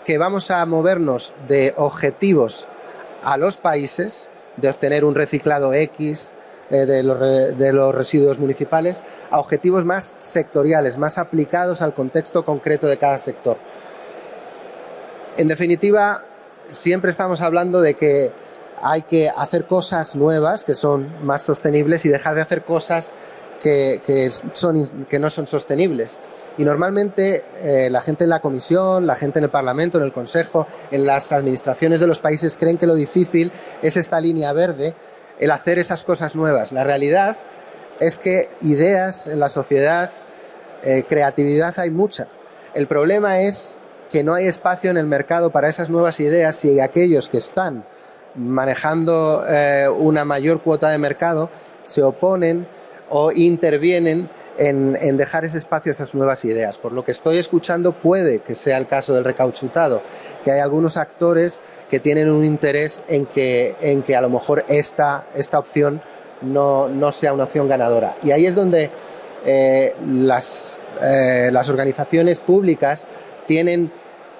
que vamos a movernos de objetivos a los países, de obtener un reciclado X de los residuos municipales, a objetivos más sectoriales, más aplicados al contexto concreto de cada sector. En definitiva, siempre estamos hablando de que hay que hacer cosas nuevas que son más sostenibles y dejar de hacer cosas que no son sostenibles. Y normalmente la gente en la Comisión, la gente en el Parlamento, en el Consejo, en las administraciones de los países creen que lo difícil es esta línea verde, el hacer esas cosas nuevas. La realidad es que ideas en la sociedad, creatividad hay mucha. El problema es que no hay espacio en el mercado para esas nuevas ideas si aquellos que están manejando una mayor cuota de mercado se oponen o intervienen en dejar ese espacio a esas nuevas ideas. Por lo que estoy escuchando, puede que sea el caso del recauchutado, que hay algunos actores que tienen un interés en que a lo mejor esta opción no sea una opción ganadora. Y ahí es donde las organizaciones públicas tienen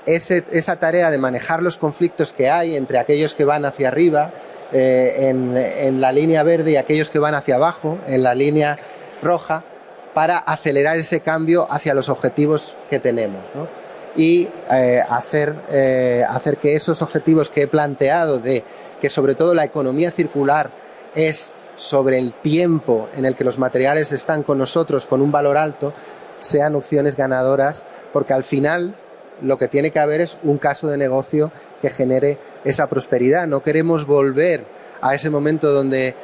esa tarea de manejar los conflictos que hay entre aquellos que van hacia arriba en la línea verde y aquellos que van hacia abajo en la línea roja, para acelerar ese cambio hacia los objetivos que tenemos, ¿no? Y hacer que esos objetivos que he planteado, de que sobre todo la economía circular es sobre el tiempo en el que los materiales están con nosotros con un valor alto, sean opciones ganadoras, porque al final lo que tiene que haber es un caso de negocio que genere esa prosperidad. No queremos volver a ese momento donde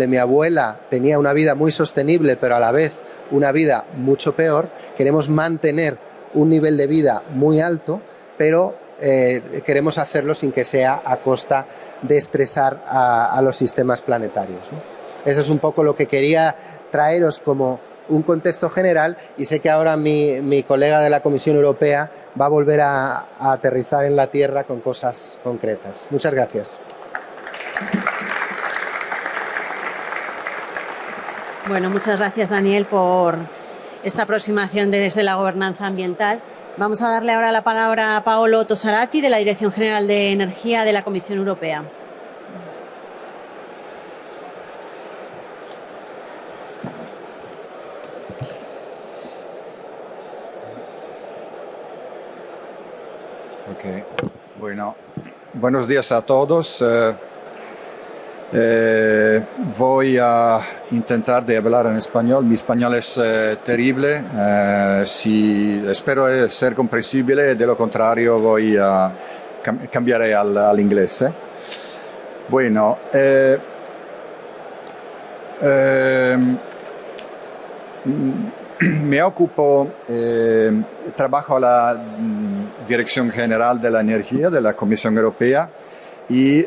mi abuela tenía una vida muy sostenible, pero a la vez una vida mucho peor. Queremos mantener un nivel de vida muy alto, pero queremos hacerlo sin que sea a costa de estresar a los sistemas planetarios, ¿no? Eso es un poco lo que quería traeros como un contexto general y sé que ahora mi colega de la Comisión Europea va a volver a aterrizar en la tierra con cosas concretas. Muchas gracias. Bueno, muchas gracias, Daniel, por esta aproximación desde la gobernanza ambiental. Vamos a darle ahora la palabra a Paolo Tosarati, de la Dirección General de Energía de la Comisión Europea. Okay. Bueno, buenos días a todos. Voy a intentar de hablar en español. Mi español es terrible. Espero ser comprensible. De lo contrario, voy a cambiare al inglés. Bueno, me ocupo, trabajo a la Dirección General de la Energía de la Comisión Europea y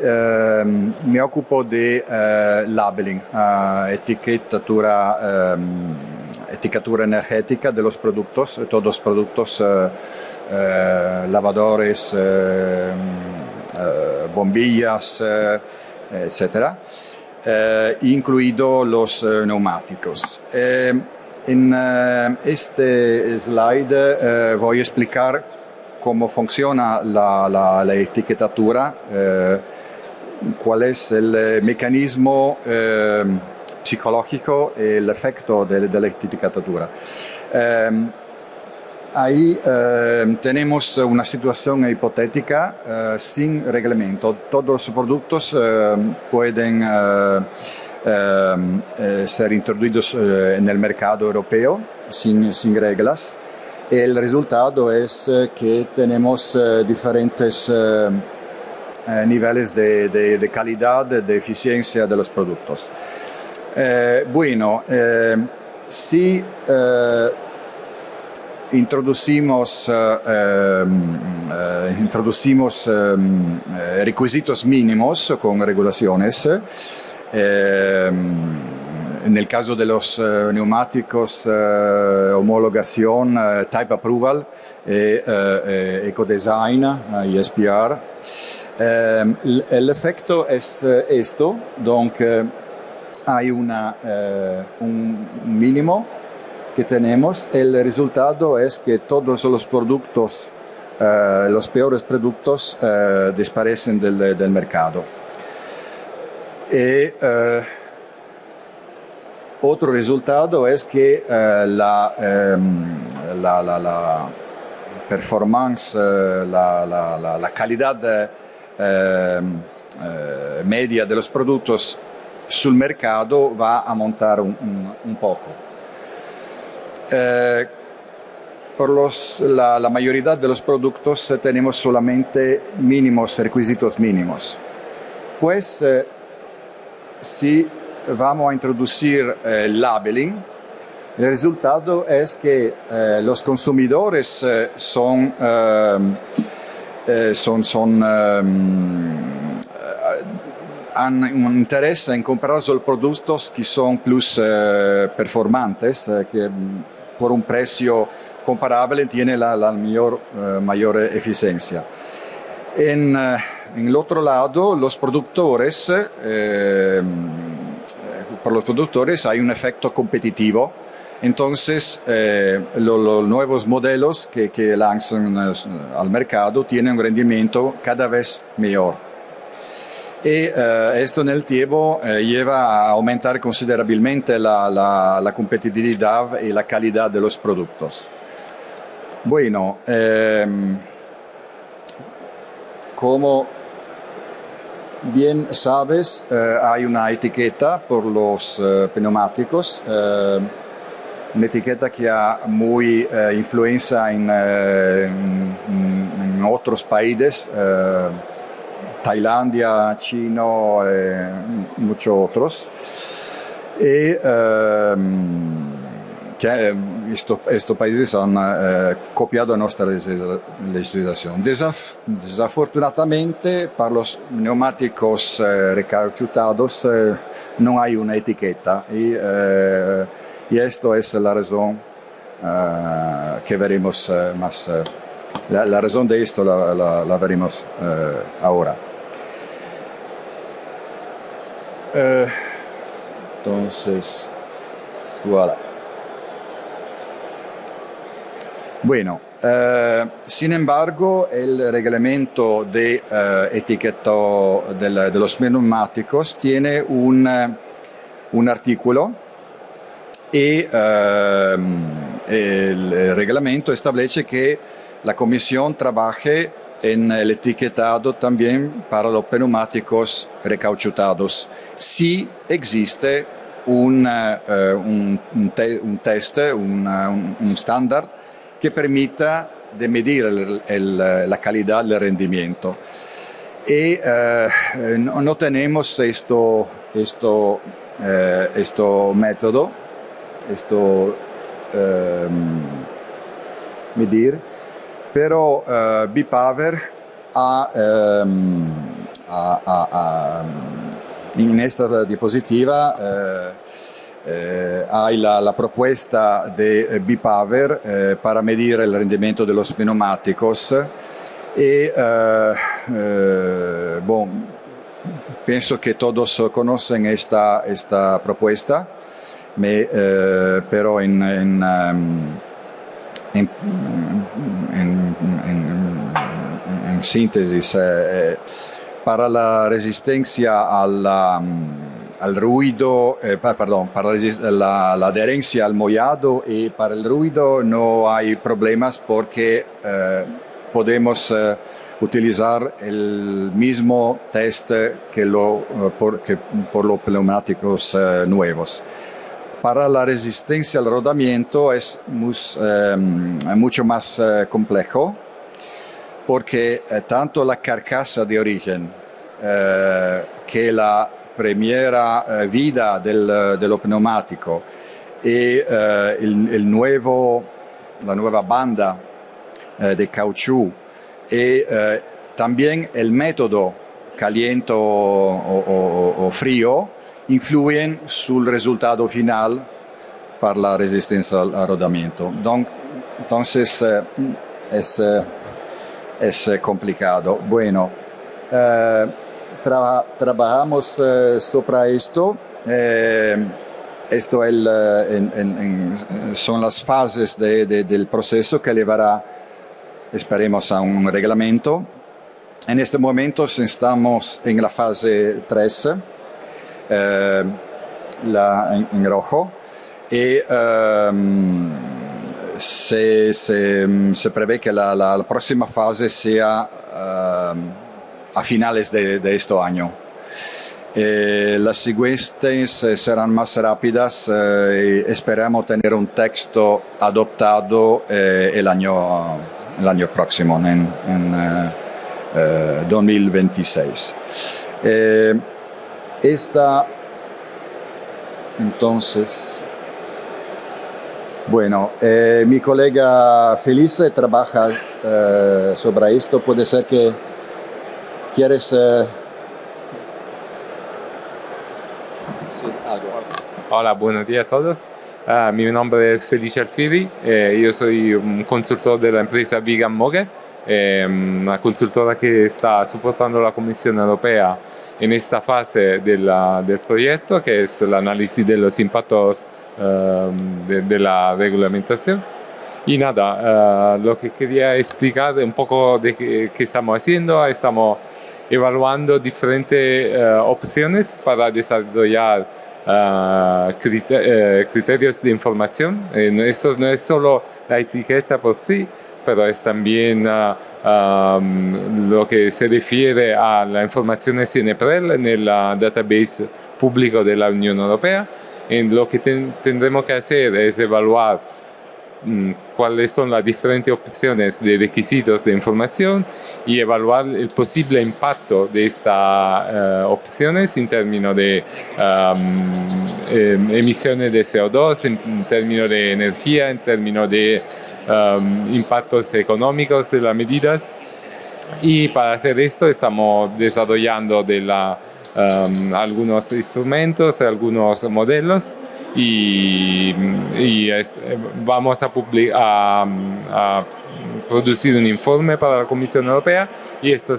me ocupo de labeling, etiquetatura energética de los productos, todos los productos, lavadores, bombillas, etcétera, incluidos los neumáticos. En este slide voy a explicar cómo funciona la etiquetatura, cuál es el mecanismo psicológico y el efecto de la etiquetatura. Ahí tenemos una situación hipotética sin reglamento. Todos los productos pueden ser introducidos en el mercado europeo sin reglas. El resultado es que tenemos diferentes niveles de calidad, de eficiencia de los productos. Si introducimos requisitos mínimos con regulaciones, en el caso de los neumáticos, homologación, type approval, ecodesign y SPR. El efecto es esto, donc hay un mínimo que tenemos. El resultado es que todos los productos, los peores productos, desaparecen del mercado. Otro resultado es que la performance, la calidad media de los productos sul mercado va a montar un poco. Por la mayoría de los productos tenemos solamente requisitos mínimos. Pues si vamos a introducir el labeling, el resultado es que los consumidores han un interés en comprar solo productos que son más performantes, que por un precio comparable tienen la mayor eficiencia. En el otro lado, por los productores hay un efecto competitivo. Entonces, los nuevos modelos que lanzan al mercado tienen un rendimiento cada vez mejor. Y esto en el tiempo lleva a aumentar considerablemente la competitividad y la calidad de los productos. Bueno, como bien sabes, hay una etiqueta por los neumáticos, una etiqueta que ha muy influencia en otros países, Tailandia, China, muchos otros, y estos países han copiado nuestra legislación. Desafortunadamente, para los neumáticos recauchutados no hay una etiqueta y esto es la razón que veremos más. La razón de esto la veremos ahora. Entonces, voilà. Bueno, sin embargo, el reglamento de etiquetado de los neumáticos tiene un artículo y el reglamento establece que la Comisión trabaje en el etiquetado también para los neumáticos recauchutados, si existe un test, un estándar que permita de medir la calidad del rendimiento. Y no tenemos esto método, medir, pero BPAVER en esta diapositiva hay la propuesta de BPAVER para medir el rendimiento de los neumáticos y pienso que todos conocen esta propuesta, pero en síntesis, para la resistencia al ruido, para la adherencia al mollado y para el ruido no hay problemas porque podemos utilizar el mismo test que por los neumáticos nuevos. Para la resistencia al rodamiento es mucho más complejo porque tanto la carcasa de origen que la primera vida del pneumático y la nueva banda de caucho y también el método caliente o frío influyen sul resultado final para la resistencia al rodamiento. Entonces es complicado. Bueno, trabajamos sobre esto. Esto son las fases del proceso que llevará, esperemos, a un reglamento. En este momento estamos en la fase 3, en rojo, y se prevé que la próxima fase sea a finales de este año. Las siguientes serán más rápidas y esperamos tener un texto adoptado el año próximo, en 2026. Entonces, bueno, mi colega Felice trabaja sobre esto. Puede ser que quieres decir algo. Hola, buenos días a todos. Mi nombre es Felice Alfieri. Yo soy un consultor de la empresa Vigam Mogue, una consultora que está soportando la Comisión Europea en esta fase del proyecto, que es el análisis de los impactos de la regulamentación. Y nada, lo que quería explicar un poco de qué estamos haciendo. Estamos evaluando diferentes opciones para desarrollar criterios de información. Eso no es solo la etiqueta por sí, pero es también lo que se refiere a la información CNPREL en el database público de la Unión Europea. Lo que tendremos que hacer es evaluar cuáles son las diferentes opciones de requisitos de información y evaluar el posible impacto de estas opciones en términos de emisiones de CO2, en términos de energía, en términos de impactos económicos de las medidas. Y para hacer esto estamos desarrollando algunos instrumentos, algunos modelos y vamos a producir un informe para la Comisión Europea y esto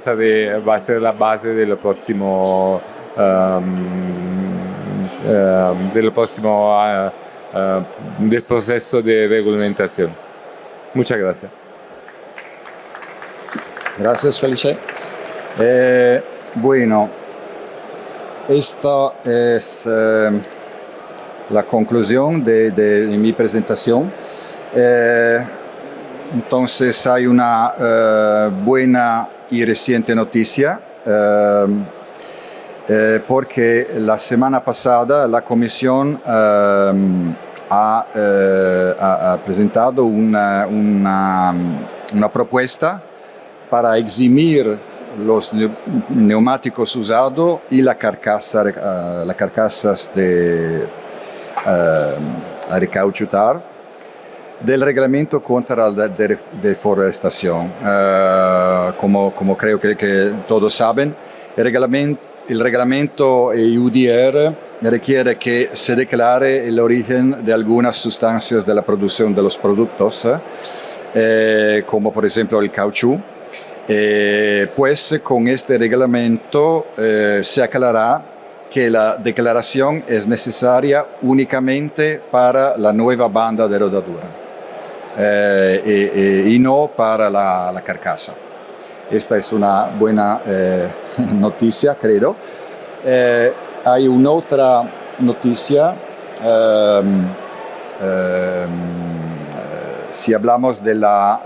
va a ser la base del próximo del proceso de regulamentación. Muchas gracias. Gracias, Felice. Bueno, esta es la conclusión de mi presentación. Entonces hay una buena y reciente noticia, porque la semana pasada la Comisión ha presentado una propuesta para eximir los neumáticos usados y las carcasas a recauchutar del reglamento contra la deforestación. Como creo que todos saben, el reglamento EUDR requiere que se declare el origen de algunas sustancias de la producción de los productos, como por ejemplo el caucho. Pues con este reglamento se aclarará que la declaración es necesaria únicamente para la nueva banda de rodadura y no para la carcasa. Esta es una buena noticia, creo. Hay una otra noticia. Si hablamos de la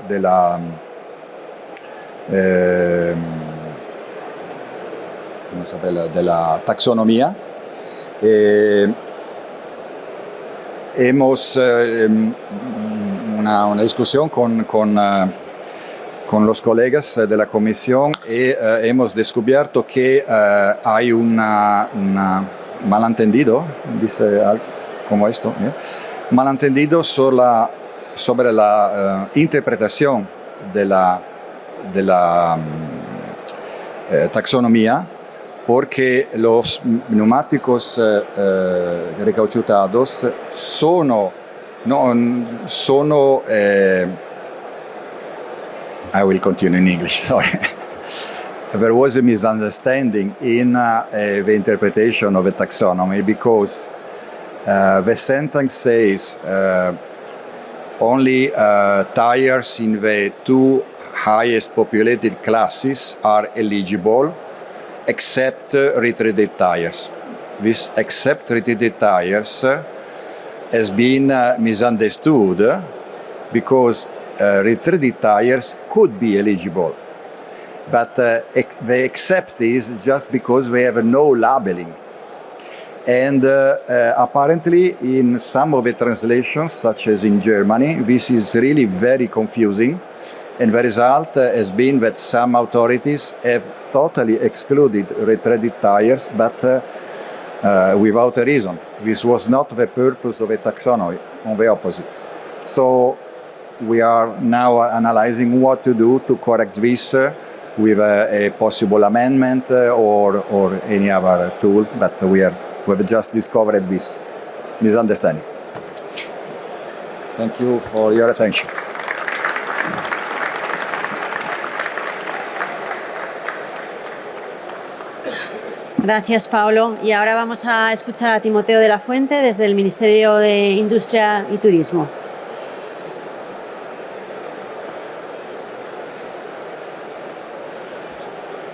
taxonomía, hemos una discusión con los colegas de la comisión y hemos descubierto que hay un malentendido, dice algo como esto, malentendido sobre la interpretación de la taxonomía, porque los neumáticos recauchutados I will continue in English, sorry. There was a misunderstanding in the interpretation of the taxonomy, because the sentence says only tires in the two highest populated classes are eligible, except retreaded tires. This except retreaded tires has been misunderstood, because retreaded tires could be eligible, but the except is just because they have no labeling. And apparently in some of the translations, such as in Germany, this is really very confusing. And the result has been that some authorities have totally excluded retreaded tires, but without a reason. This was not the purpose of a taxonomy, on the opposite. So we are now analyzing what to do to correct this with a possible amendment or any other tool, but we've just discovered this misunderstanding. Thank you for your attention. Gracias, Paolo. Y ahora vamos a escuchar a Timoteo de la Fuente desde el Ministerio de Industria y Turismo.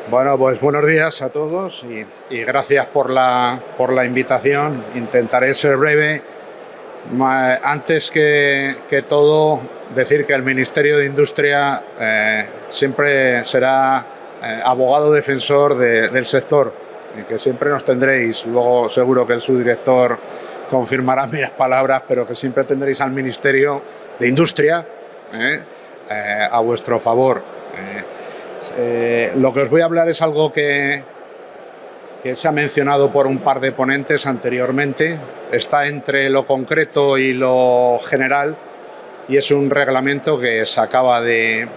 Bueno, pues buenos días a todos y gracias por la invitación. Intentaré ser breve. Antes que todo, decir que el Ministerio de Industria siempre será abogado defensor del sector, y que siempre nos tendréis. Luego seguro que el subdirector confirmará mis palabras, pero que siempre tendréis al Ministerio de Industria a vuestro favor. Lo que os voy a hablar es algo que se ha mencionado por un par de ponentes anteriormente, está entre lo concreto y lo general, y es un reglamento que se acaba de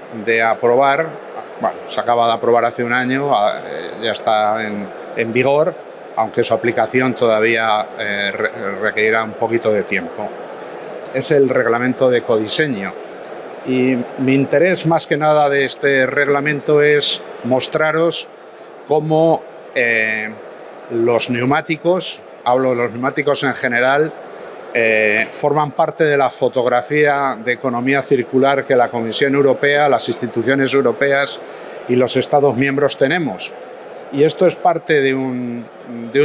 aprobar, bueno, se acaba de aprobar hace un año, ya está en vigor, aunque su aplicación todavía requerirá un poquito de tiempo. Es el reglamento de ecodiseño. Y mi interés más que nada de este reglamento es mostraros cómo los neumáticos, hablo de los neumáticos en general, forman parte de la fotografía de economía circular que la Comisión Europea, las instituciones europeas y los Estados miembros tenemos. Y esto es parte de un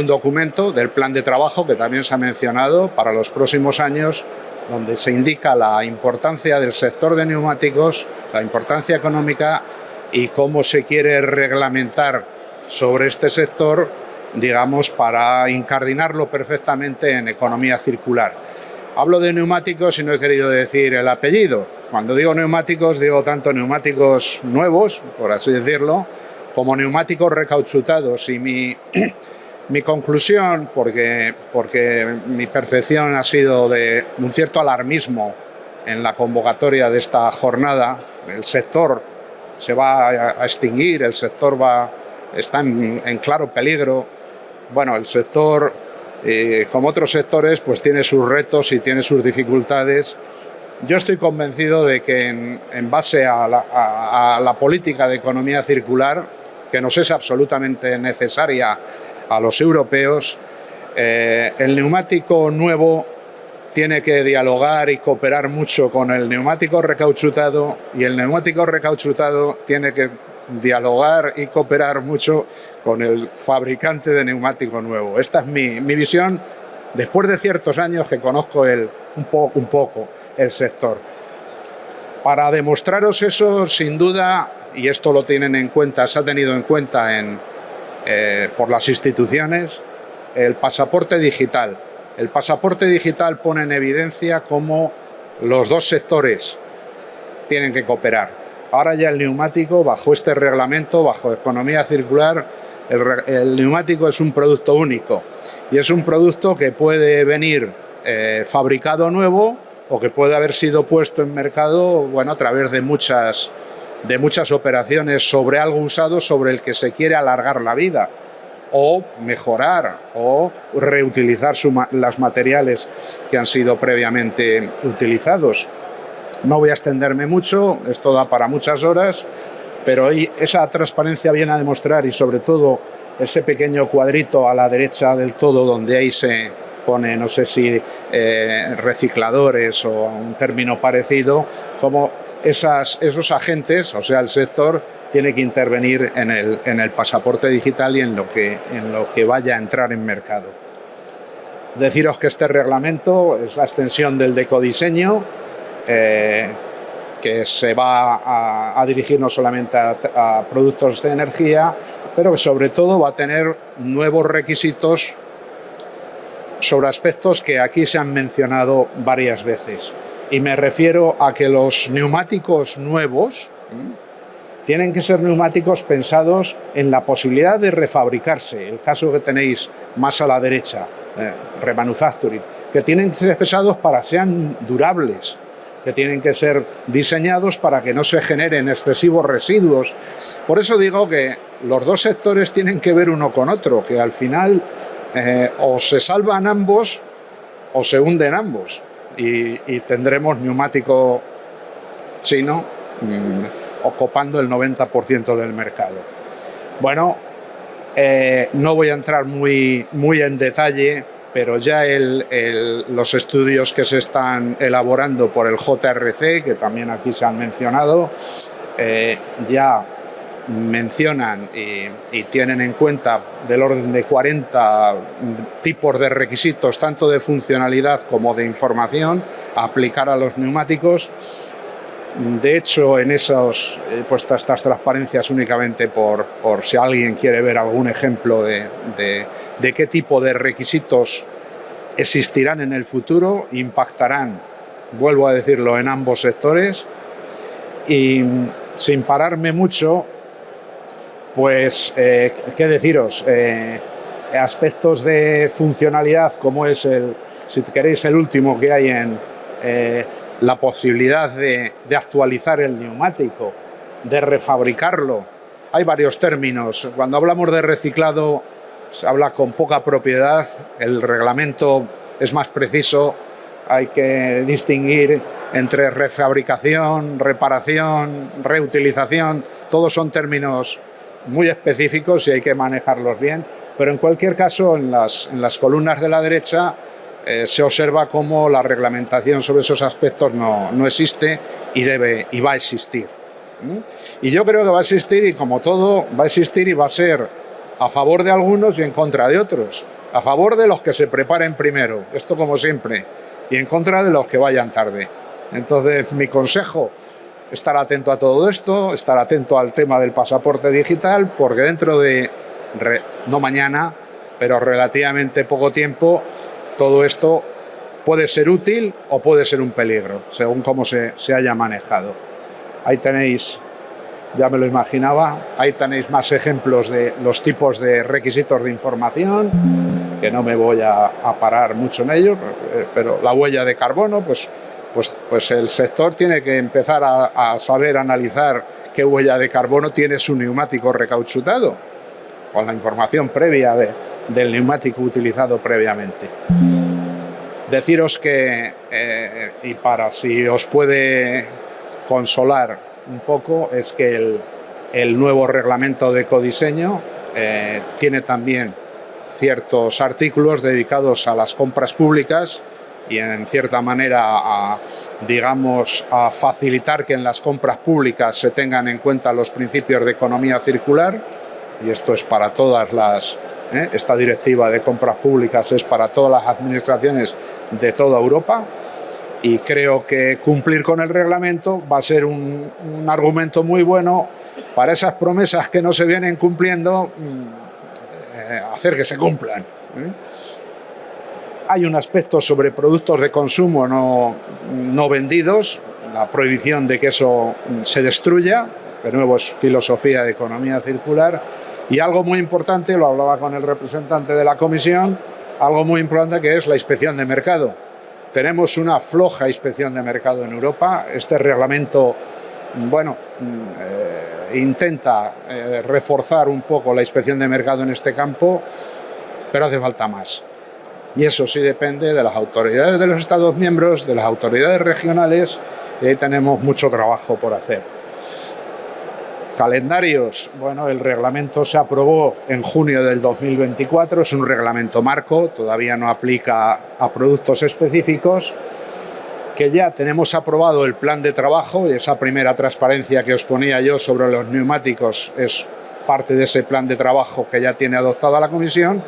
documento, del plan de trabajo que también se ha mencionado para los próximos años, donde se indica la importancia del sector de neumáticos, la importancia económica y cómo se quiere reglamentar sobre este sector, digamos, para incardinarlo perfectamente en economía circular. Hablo de neumáticos y no he querido decir el apellido. Cuando digo neumáticos, digo tanto neumáticos nuevos, por así decirlo, como neumáticos recauchutados. Y mi conclusión, porque mi percepción ha sido de un cierto alarmismo en la convocatoria de esta jornada, el sector se va a extinguir, el sector está en claro peligro. Bueno, el sector, como otros sectores, pues tiene sus retos y tiene sus dificultades. Yo estoy convencido de que en base a la política de economía circular, que nos es absolutamente necesaria a los europeos, el neumático nuevo tiene que dialogar y cooperar mucho con el neumático recauchutado, y el neumático recauchutado tiene que dialogar y cooperar mucho con el fabricante de neumático nuevo. Esta es mi visión después de ciertos años que conozco un poco el sector. Para demostraros eso, sin duda, y esto lo tienen en cuenta, se ha tenido en cuenta por las instituciones, el pasaporte digital. El pasaporte digital pone en evidencia cómo los dos sectores tienen que cooperar. Ahora ya el neumático, bajo este reglamento, bajo economía circular, el neumático es un producto único y es un producto que puede venir fabricado nuevo o que puede haber sido puesto en mercado, bueno, a través de muchas operaciones sobre algo usado sobre el que se quiere alargar la vida o mejorar o reutilizar los materiales que han sido previamente utilizados. No voy a extenderme mucho, esto da para muchas horas, pero esa transparencia viene a demostrar, y sobre todo ese pequeño cuadrito a la derecha del todo donde ahí se pone, no sé si recicladores o un término parecido, como esos agentes, o sea, el sector tiene que intervenir en el pasaporte digital y en lo que vaya a entrar en mercado. Deciros que este reglamento es la extensión del ecodiseño, que se va a dirigir no solamente a productos de energía, pero que sobre todo va a tener nuevos requisitos sobre aspectos que aquí se han mencionado varias veces. Y me refiero a que los neumáticos nuevos tienen que ser neumáticos pensados en la posibilidad de refabricarse. El caso que tenéis más a la derecha, remanufacturing, que tienen que ser pensados para que sean durables, que tienen que ser diseñados para que no se generen excesivos residuos. Por eso digo que los dos sectores tienen que ver uno con otro, que al final o se salvan ambos o se hunden ambos. Y tendremos neumático chino ocupando el 90% del mercado. Bueno, no voy a entrar muy en detalle, pero ya los estudios que se están elaborando por el JRC, que también aquí se han mencionado, ya mencionan y tienen en cuenta del orden de 40 tipos de requisitos, tanto de funcionalidad como de información, a aplicar a los neumáticos. De hecho, en esos he puesto estas transparencias únicamente por si alguien quiere ver algún ejemplo de qué tipo de requisitos existirán en el futuro, impactarán, vuelvo a decirlo, en ambos sectores. Y sin pararme mucho, pues, ¿qué deciros? Aspectos de funcionalidad como es si queréis, el último que hay en la posibilidad de actualizar el neumático, de refabricarlo. Hay varios términos. Cuando hablamos de reciclado se habla con poca propiedad, el reglamento es más preciso, hay que distinguir entre refabricación, reparación, reutilización, todos son términos muy específicos y hay que manejarlos bien, pero en cualquier caso en las columnas de la derecha se observa cómo la reglamentación sobre esos aspectos no existe y va a existir. Y yo creo que va a existir, y como todo, va a existir y va a ser a favor de algunos y en contra de otros. A favor de los que se preparen primero, esto como siempre, y en contra de los que vayan tarde. Entonces, mi consejo, estar atento a todo esto, estar atento al tema del pasaporte digital, porque dentro de, no mañana, pero relativamente poco tiempo, todo esto puede ser útil o puede ser un peligro, según cómo se haya manejado. Ahí tenéis, ya me lo imaginaba, ahí tenéis más ejemplos de los tipos de requisitos de información, que no me voy a parar mucho en ello, pero la huella de carbono, pues el sector tiene que empezar a saber analizar qué huella de carbono tiene su neumático recauchutado, con la información previa del neumático utilizado previamente. Deciros que, y para si os puede consolar un poco, es que el nuevo reglamento de ecodiseño tiene también ciertos artículos dedicados a las compras públicas y en cierta manera a facilitar que en las compras públicas se tengan en cuenta los principios de economía circular, y esto es para todas esta directiva de compras públicas es para todas las administraciones de toda Europa. Y creo que cumplir con el reglamento va a ser un argumento muy bueno para esas promesas que no se vienen cumpliendo, hacer que se cumplan. Hay un aspecto sobre productos de consumo no vendidos, la prohibición de que eso se destruya, de nuevo es filosofía de economía circular, y algo muy importante, lo hablaba con el representante de la Comisión, algo muy importante que es la inspección de mercado. Tenemos una floja inspección de mercado en Europa. Este reglamento, intenta reforzar un poco la inspección de mercado en este campo, pero hace falta más. Y eso sí depende de las autoridades de los Estados miembros, de las autoridades regionales, y ahí tenemos mucho trabajo por hacer. Calendarios, el reglamento se aprobó en junio del 2024, es un reglamento marco, todavía no aplica a productos específicos, que ya tenemos aprobado el plan de trabajo, y esa primera transparencia que os ponía yo sobre los neumáticos es parte de ese plan de trabajo que ya tiene adoptada la Comisión,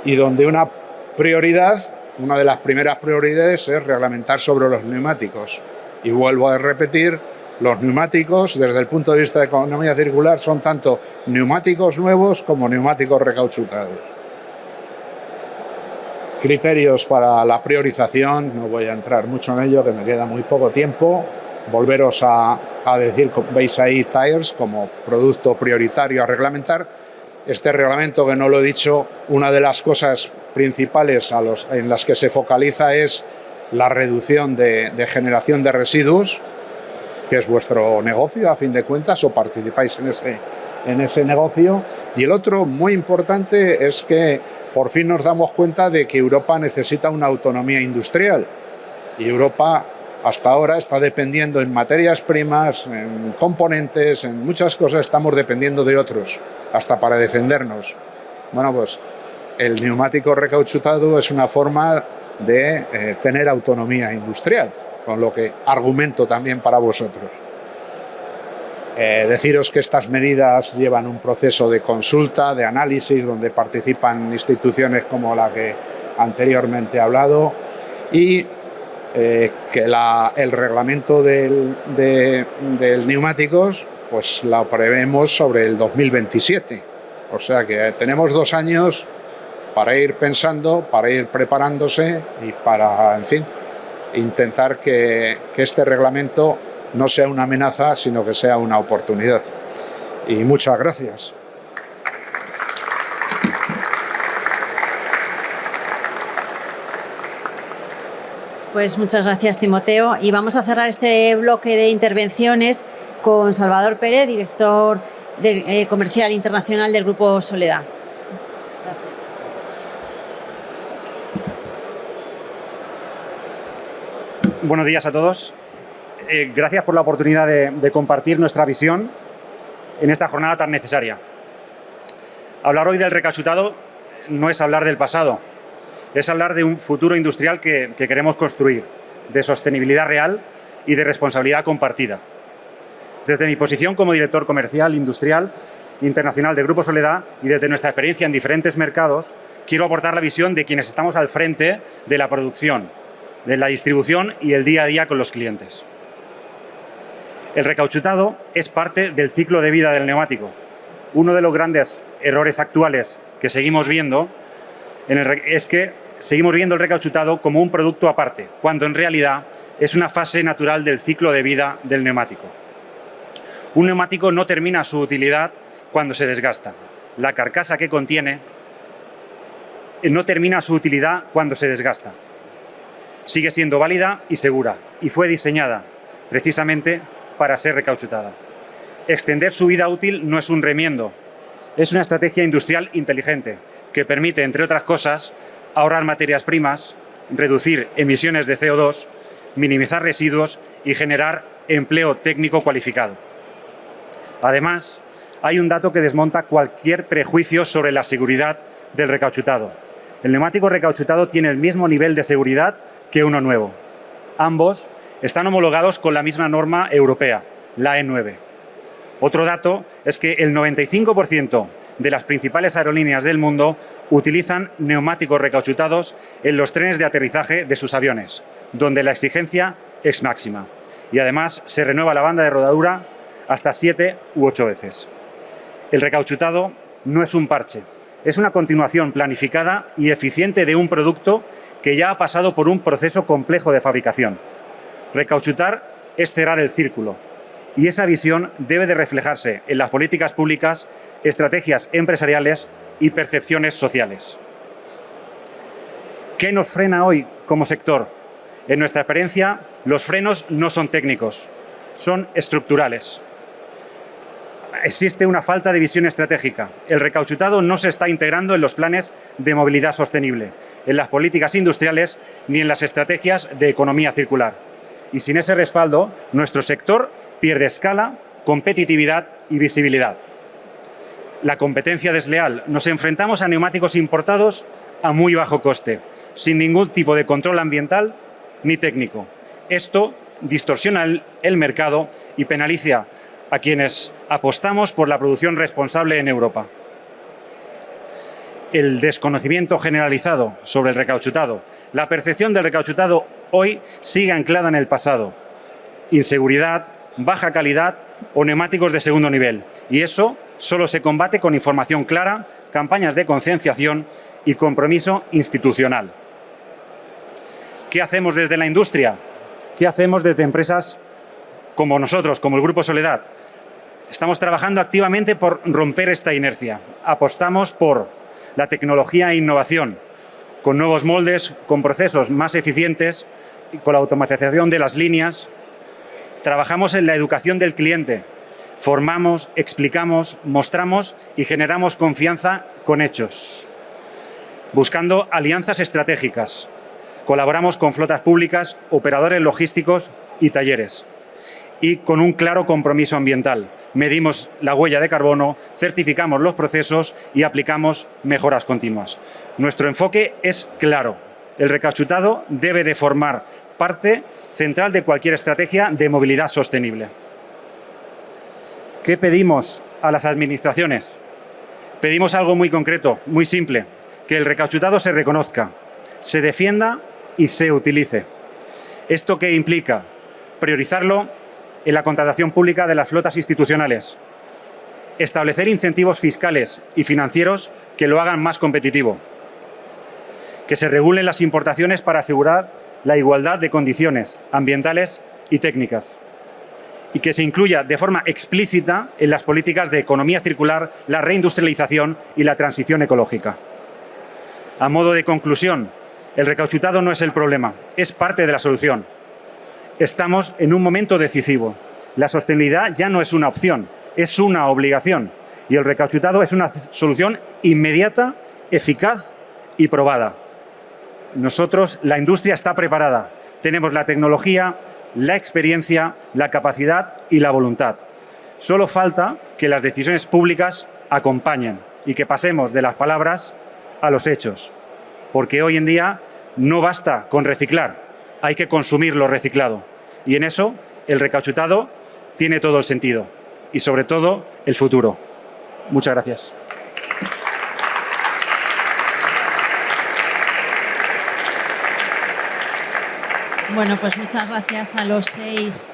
y donde una de las primeras prioridades es reglamentar sobre los neumáticos. Y vuelvo a repetir, los neumáticos, desde el punto de vista de economía circular, son tanto neumáticos nuevos como neumáticos recauchutados. Criterios para la priorización, no voy a entrar mucho en ello, que me queda muy poco tiempo. Volveros a decir, veis ahí Tires como producto prioritario a reglamentar. Este reglamento, que no lo he dicho, una de las cosas principales en las que se focaliza es la reducción de generación de residuos, que es vuestro negocio, a fin de cuentas, o participáis en ese negocio. Y el otro, muy importante, es que por fin nos damos cuenta de que Europa necesita una autonomía industrial. Y Europa, hasta ahora, está dependiendo en materias primas, en componentes, en muchas cosas, estamos dependiendo de otros, hasta para defendernos. Pues el neumático recauchutado es una forma de tener autonomía industrial, con lo que argumento también para vosotros. Deciros que estas medidas llevan un proceso de consulta, de análisis, donde participan instituciones como la que anteriormente he hablado, y que el reglamento del neumáticos pues la prevemos sobre el 2027. O sea que tenemos 2 años para ir pensando, para ir preparándose y para, en fin, intentar que este reglamento no sea una amenaza, sino que sea una oportunidad. Y muchas gracias. Pues muchas gracias, Timoteo. Y vamos a cerrar este bloque de intervenciones con Salvador Pérez, director comercial internacional del Grupo Soledad. Buenos días a todos. Gracias por la oportunidad de compartir nuestra visión en esta jornada tan necesaria. Hablar hoy del recauchutado no es hablar del pasado, es hablar de un futuro industrial que queremos construir, de sostenibilidad real y de responsabilidad compartida. Desde mi posición como director comercial industrial internacional de Grupo Soledad y desde nuestra experiencia en diferentes mercados, quiero aportar la visión de quienes estamos al frente de la producción, de la distribución y el día a día con los clientes. El recauchutado es parte del ciclo de vida del neumático. Uno de los grandes errores actuales que seguimos viendo es que seguimos viendo el recauchutado como un producto aparte, cuando en realidad es una fase natural del ciclo de vida del neumático. Un neumático no termina su utilidad cuando se desgasta. La carcasa que contiene no termina su utilidad cuando se desgasta. Sigue siendo válida y segura, y fue diseñada precisamente para ser recauchutada. Extender su vida útil no es un remiendo, es una estrategia industrial inteligente que permite, entre otras cosas, ahorrar materias primas, reducir emisiones de CO2, minimizar residuos y generar empleo técnico cualificado. Además, hay un dato que desmonta cualquier prejuicio sobre la seguridad del recauchutado. El neumático recauchutado tiene el mismo nivel de seguridad que uno nuevo. Ambos están homologados con la misma norma europea, la E9. Otro dato es que el 95% de las principales aerolíneas del mundo utilizan neumáticos recauchutados en los trenes de aterrizaje de sus aviones, donde la exigencia es máxima. Y además se renueva la banda de rodadura hasta 7 u 8 veces. El recauchutado no es un parche, es una continuación planificada y eficiente de un producto que ya ha pasado por un proceso complejo de fabricación. Recauchutar es cerrar el círculo y esa visión debe de reflejarse en las políticas públicas, estrategias empresariales y percepciones sociales. ¿Qué nos frena hoy como sector? En nuestra experiencia, los frenos no son técnicos, son estructurales. Existe una falta de visión estratégica. El recauchutado no se está integrando en los planes de movilidad sostenible, en las políticas industriales ni en las estrategias de economía circular. Y sin ese respaldo, nuestro sector pierde escala, competitividad y visibilidad. La competencia desleal. Nos enfrentamos a neumáticos importados a muy bajo coste, sin ningún tipo de control ambiental ni técnico. Esto distorsiona el mercado y penaliza a quienes apostamos por la producción responsable en Europa. El desconocimiento generalizado sobre el recauchutado. La percepción del recauchutado hoy sigue anclada en el pasado. Inseguridad, baja calidad o neumáticos de segundo nivel. Y eso solo se combate con información clara, campañas de concienciación y compromiso institucional. ¿Qué hacemos desde la industria? ¿Qué hacemos desde empresas como nosotros, como el Grupo Soledad? Estamos trabajando activamente por romper esta inercia. Apostamos por la tecnología e innovación, con nuevos moldes, con procesos más eficientes y con la automatización de las líneas. Trabajamos en la educación del cliente. Formamos, explicamos, mostramos y generamos confianza con hechos. Buscando alianzas estratégicas. Colaboramos con flotas públicas, operadores logísticos y talleres. Y con un claro compromiso ambiental. Medimos la huella de carbono, certificamos los procesos y aplicamos mejoras continuas. Nuestro enfoque es claro. El recauchutado debe de formar parte central de cualquier estrategia de movilidad sostenible. ¿Qué pedimos a las administraciones? Pedimos algo muy concreto, muy simple, que el recauchutado se reconozca, se defienda y se utilice. ¿Esto qué implica? Priorizarlo en la contratación pública de las flotas institucionales, establecer incentivos fiscales y financieros que lo hagan más competitivo, que se regulen las importaciones para asegurar la igualdad de condiciones ambientales y técnicas, y que se incluya de forma explícita en las políticas de economía circular, la reindustrialización y la transición ecológica. A modo de conclusión, el recauchutado no es el problema, es parte de la solución. Estamos en un momento decisivo. La sostenibilidad ya no es una opción, es una obligación. Y el recauchutado es una solución inmediata, eficaz y probada. Nosotros, la industria está preparada. Tenemos la tecnología, la experiencia, la capacidad y la voluntad. Solo falta que las decisiones públicas acompañen y que pasemos de las palabras a los hechos. Porque hoy en día no basta con reciclar, hay que consumir lo reciclado. Y en eso el recauchutado tiene todo el sentido y sobre todo el futuro. Muchas gracias. Bueno, pues muchas gracias a los 6.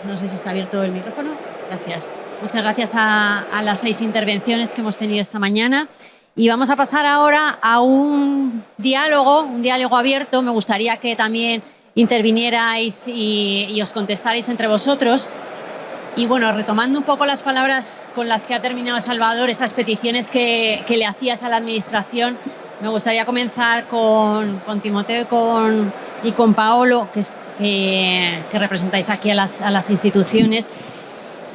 No sé si está abierto el micrófono. Gracias. Muchas gracias a las 6 intervenciones que hemos tenido esta mañana. Y vamos a pasar ahora a un diálogo abierto. Me gustaría que también intervinierais y os contestarais entre vosotros. Y bueno, retomando un poco las palabras con las que ha terminado Salvador, esas peticiones que le hacías a la Administración, me gustaría comenzar con Timoteo y con Paolo, que representáis aquí a las instituciones,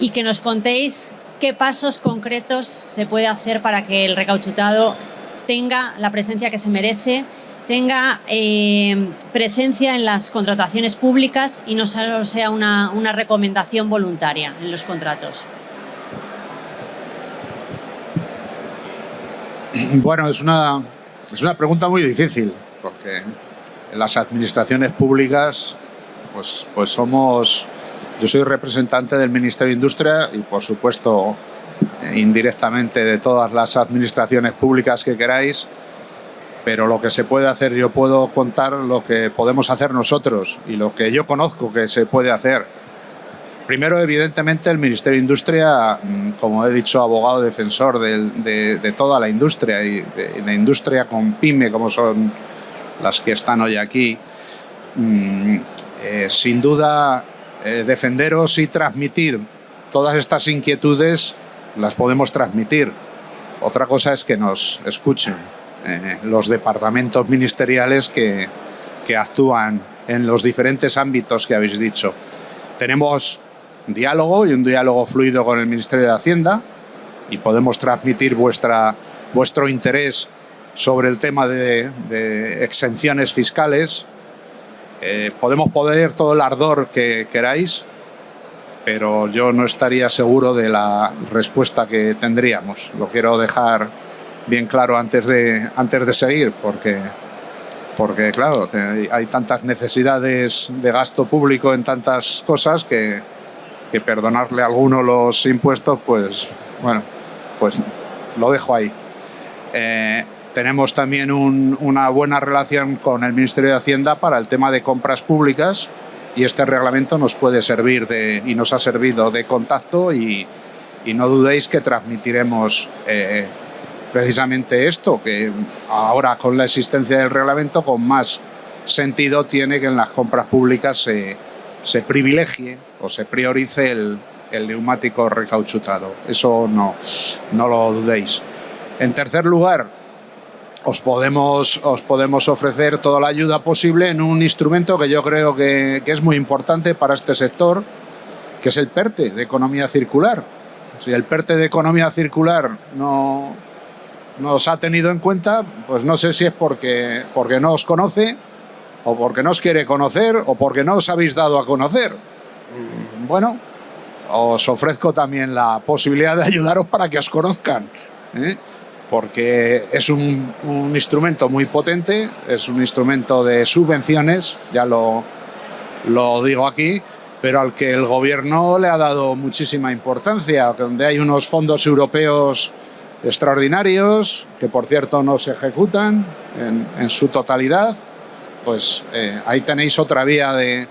y que nos contéis qué pasos concretos se puede hacer para que el recauchutado tenga la presencia que se merece, tenga presencia en las contrataciones públicas y no solo sea una recomendación voluntaria en los contratos. Bueno, es una pregunta muy difícil, porque en las administraciones públicas pues somos... Yo soy representante del Ministerio de Industria y, por supuesto, indirectamente de todas las administraciones públicas que queráis, pero lo que se puede hacer, yo puedo contar lo que podemos hacer nosotros y lo que yo conozco que se puede hacer. Primero, evidentemente, el Ministerio de Industria, como he dicho, abogado defensor de toda la industria y de industria con pyme, como son las que están hoy aquí, sin duda... defenderos y transmitir todas estas inquietudes las podemos transmitir. Otra cosa es que nos escuchen los departamentos ministeriales que actúan en los diferentes ámbitos que habéis dicho. Tenemos diálogo y un diálogo fluido con el Ministerio de Hacienda y podemos transmitir vuestro interés sobre el tema de exenciones fiscales. Podemos poner todo el ardor que queráis, pero yo no estaría seguro de la respuesta que tendríamos. Lo quiero dejar bien claro antes de seguir, porque claro, hay tantas necesidades de gasto público en tantas cosas que perdonarle a alguno los impuestos, pues bueno, pues lo dejo ahí. Tenemos también una buena relación con el Ministerio de Hacienda para el tema de compras públicas y este reglamento nos puede servir y nos ha servido de contacto y no dudéis que transmitiremos precisamente esto, que ahora con la existencia del reglamento con más sentido tiene que en las compras públicas se privilegie o se priorice el neumático recauchutado. Eso no lo dudéis. En tercer lugar, os podemos ofrecer toda la ayuda posible en un instrumento que yo creo que es muy importante para este sector, que es el PERTE de economía circular. Si el PERTE de economía circular no os ha tenido en cuenta, pues no sé si es porque no os conoce, o porque no os quiere conocer, o porque no os habéis dado a conocer. Bueno, os ofrezco también la posibilidad de ayudaros para que os conozcan, porque es un instrumento muy potente, es un instrumento de subvenciones, ya lo digo aquí, pero al que el gobierno le ha dado muchísima importancia, donde hay unos fondos europeos extraordinarios, que por cierto no se ejecutan en su totalidad, pues ahí tenéis otra vía de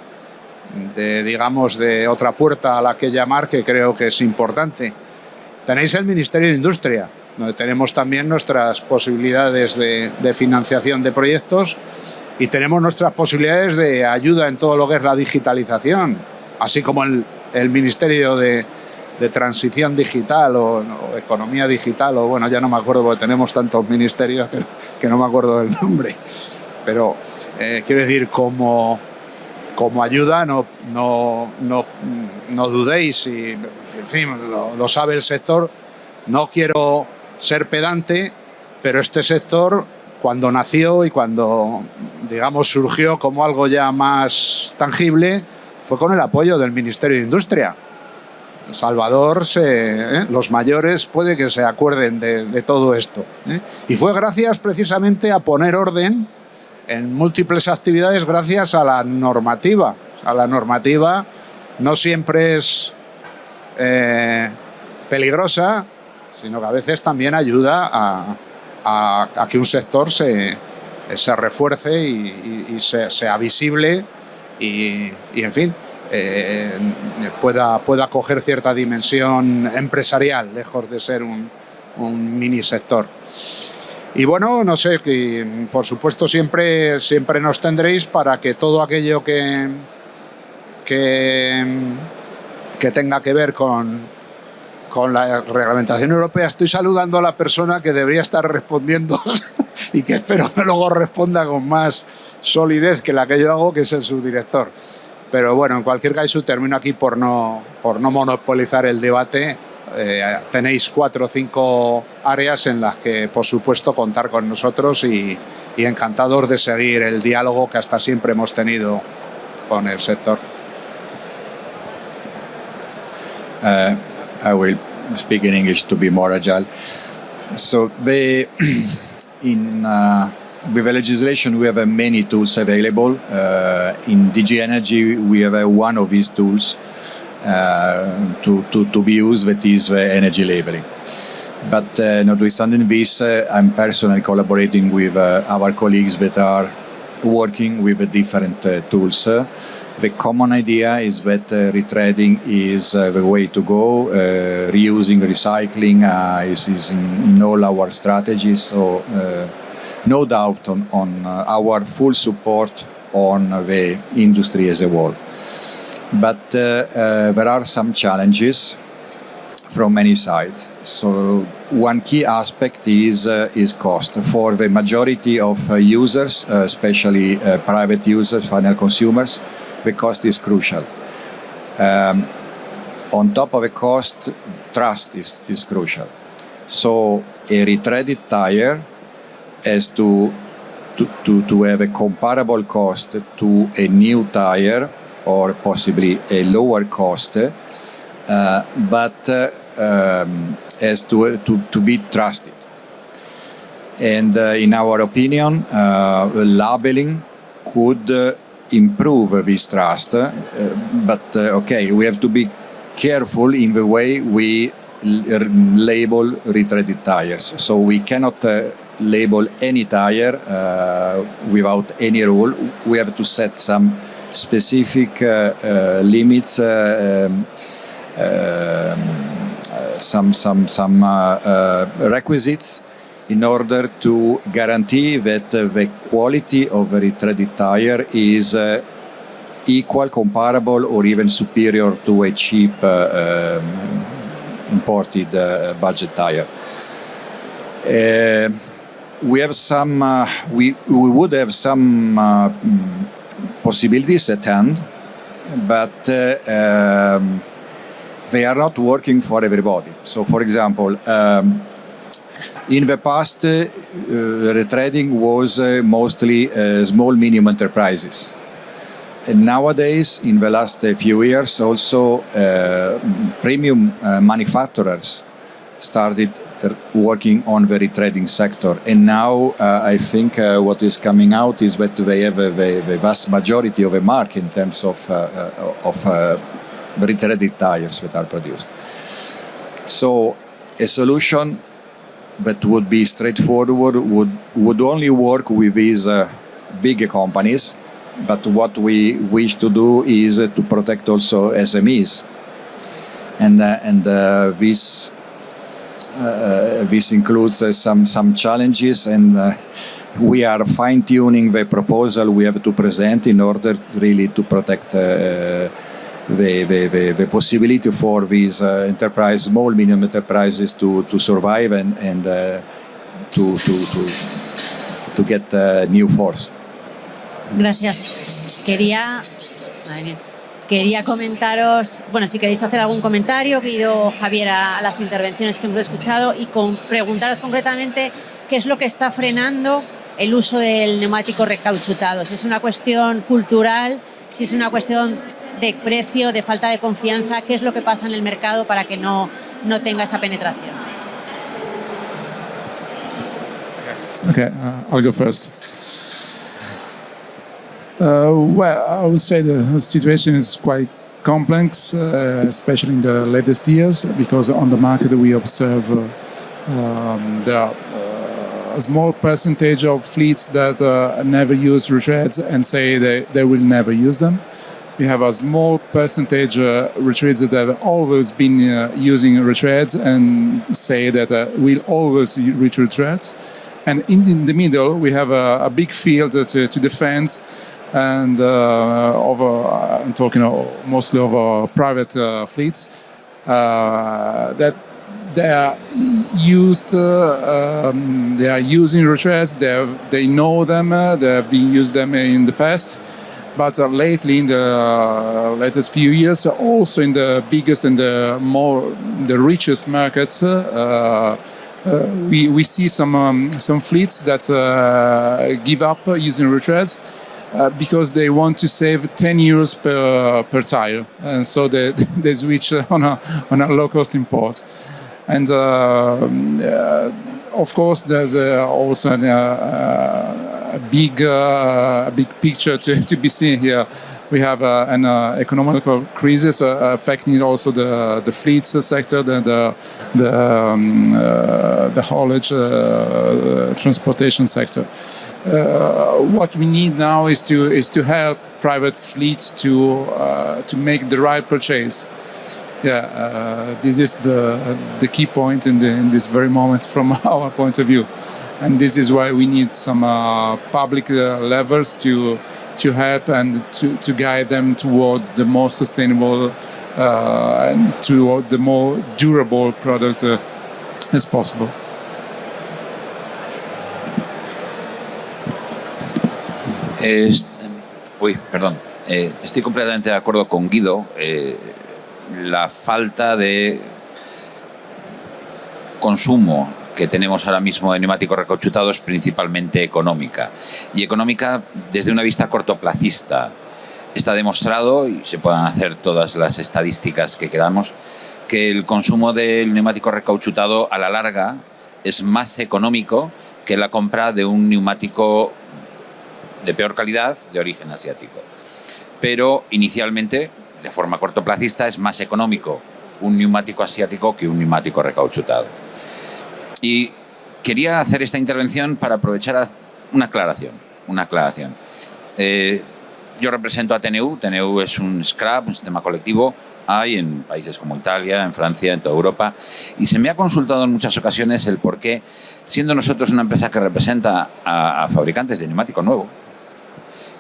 otra puerta a la que llamar, que creo que es importante. Tenéis el Ministerio de Industria, donde tenemos también nuestras posibilidades de financiación de proyectos y tenemos nuestras posibilidades de ayuda en todo lo que es la digitalización, así como el Ministerio de Transición Digital o Economía Digital, o bueno, ya no me acuerdo porque tenemos tantos ministerios que no me acuerdo del nombre. Pero quiero decir, como ayuda, no dudéis, y en fin, lo sabe el sector. No quiero ser pedante, pero este sector, cuando nació y cuando, digamos, surgió como algo ya más tangible, fue con el apoyo del Ministerio de Industria. Salvador, los mayores puede que se acuerden de todo esto. Y fue gracias precisamente a poner orden en múltiples actividades gracias a la normativa. O sea, la normativa no siempre es peligrosa, sino que a veces también ayuda a que un sector se refuerce y sea visible y en fin, pueda coger cierta dimensión empresarial, lejos de ser un mini sector. Y bueno, no sé, que por supuesto siempre nos tendréis para que todo aquello que tenga que ver con la reglamentación europea. Estoy saludando a la persona que debería estar respondiendo y que espero que luego responda con más solidez que la que yo hago, que es el subdirector. Pero bueno, en cualquier caso termino aquí por no monopolizar el debate. Tenéis 4 o 5 áreas en las que, por supuesto, contar con nosotros y encantados de seguir el diálogo que hasta siempre hemos tenido con el sector. I will speak in English to be more agile. So with the legislation, we have many tools available. In DG Energy, we have one of these tools to be used, that is energy labeling. But notwithstanding this, I'm personally collaborating with our colleagues that are working with different tools. The common idea is that retreading is the way to go. Reusing, recycling is in all our strategies. So no doubt on our full support on the industry as a whole. But there are some challenges from many sides. So one key aspect is cost. For the majority of users, especially private users, final consumers, the cost is crucial. On top of the cost, trust is crucial. So a retreaded tire has to have a comparable cost to a new tire, or possibly a lower cost, but has to be trusted. And in our opinion, labeling could improve this trust, but okay, we have to be careful in the way we label retreaded tires. So we cannot label any tire without any rule. We have to set some specific limits, some requisites in order to guarantee that the quality of a retreaded tire is equal, comparable, or even superior to a cheap imported budget tire. We have some. We would have some possibilities at hand, but they are not working for everybody. So, for example, in the past, retreading was mostly small, medium enterprises. And nowadays, in the last few years, also premium manufacturers started working on the retreading sector. And now I think what is coming out is that they have the vast majority of the market in terms of retreaded tires that are produced. So a solution that would be straightforward would only work with these big companies. But what we wish to do is to protect also SMEs, and this this includes some challenges, and we are fine-tuning the proposal we have to present in order really to protect the possibility for these enterprise, small, medium enterprises to survive and to get new force. Gracias. Quería comentaros, bueno, si queréis hacer algún comentario, querido Javier, a las intervenciones que hemos escuchado y preguntaros concretamente qué es lo que está frenando el uso del neumático recauchutado. Si es una cuestión cultural, si es una cuestión de precio, de falta de confianza, ¿qué es lo que pasa en el mercado para que no tenga esa penetración? Okay, I'll go first. Well, I would say the situation is quite complex, especially in the latest years, because on the market we observe there are a small percentage of fleets that never use retreads and say they will never use them. We have a small percentage retreads that have always been using retreads and say that we'll always use retreads. And in the middle, we have a big field to defend. And I'm talking mostly of private fleets that they are used. They are using retreads. They know them. They have been used them in the past, but lately, in the latest few years, also in the biggest and the richest markets, we see some fleets that give up using retreads. Because they want to save 10 euros per tire, and so they switch on a low-cost import. And of course, there's also a big picture to be seen here. We have an economical crisis affecting also the fleet sector, the haulage transportation sector. What we need now is to help private fleets to make the right purchase. This is the key point in this very moment from our point of view, and this is why we need some public levers to help and to guide them toward the more sustainable and toward the more durable product as possible. Estoy completamente de acuerdo con Guido. La falta de consumo que tenemos ahora mismo de neumáticos recauchutados es principalmente económica. Y económica desde una vista cortoplacista. Está demostrado, y se pueden hacer todas las estadísticas que queramos, que el consumo del neumático recauchutado a la larga es más económico que la compra de un neumático de peor calidad de origen asiático. Pero inicialmente, de forma cortoplacista, es más económico un neumático asiático que un neumático recauchutado. Y quería hacer esta intervención para aprovechar una aclaración. Yo represento a TNU. TNU es un scrap, un sistema colectivo. Hay en países como Italia, en Francia, en toda Europa. Y se me ha consultado en muchas ocasiones el por qué, siendo nosotros una empresa que representa a fabricantes de neumático nuevo,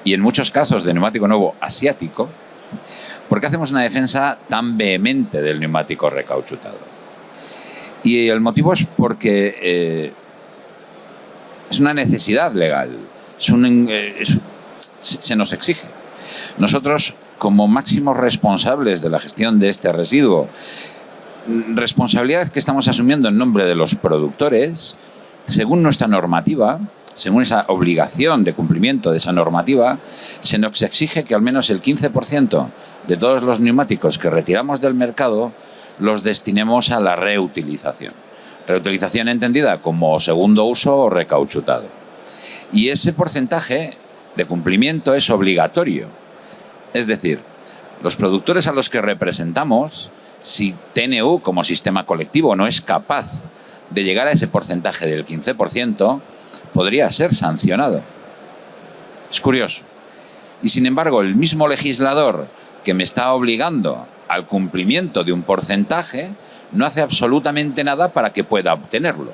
y en muchos casos de neumático nuevo asiático, ¿por qué hacemos una defensa tan vehemente del neumático recauchutado? Y el motivo es porque es una necesidad legal, se nos exige. Nosotros, como máximos responsables de la gestión de este residuo, responsabilidad que estamos asumiendo en nombre de los productores, según nuestra normativa, según esa obligación de cumplimiento de esa normativa, se nos exige que al menos el 15% de todos los neumáticos que retiramos del mercado los destinemos a la reutilización. Reutilización entendida como segundo uso o recauchutado. Y ese porcentaje de cumplimiento es obligatorio. Es decir, los productores a los que representamos, si TNU como sistema colectivo no es capaz de llegar a ese porcentaje del 15%, podría ser sancionado. Es curioso. Y sin embargo, el mismo legislador que me está obligando al cumplimiento de un porcentaje, no hace absolutamente nada para que pueda obtenerlo.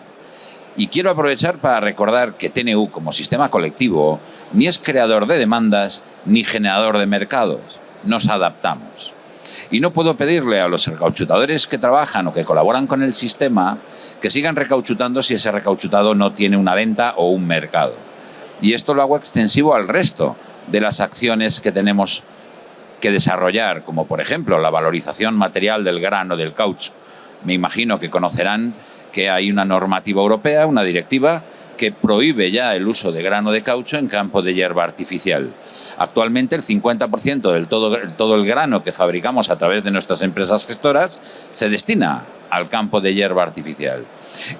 Y quiero aprovechar para recordar que TNU, como sistema colectivo, ni es creador de demandas ni generador de mercados. Nos adaptamos. Y no puedo pedirle a los recauchutadores que trabajan o que colaboran con el sistema que sigan recauchutando si ese recauchutado no tiene una venta o un mercado. Y esto lo hago extensivo al resto de las acciones que tenemos que desarrollar, como por ejemplo la valorización material del grano del caucho. Me imagino que conocerán que hay una normativa europea, una directiva, que prohíbe ya el uso de grano de caucho en campo de hierba artificial. Actualmente el 50% del todo el grano que fabricamos a través de nuestras empresas gestoras se destina al campo de hierba artificial.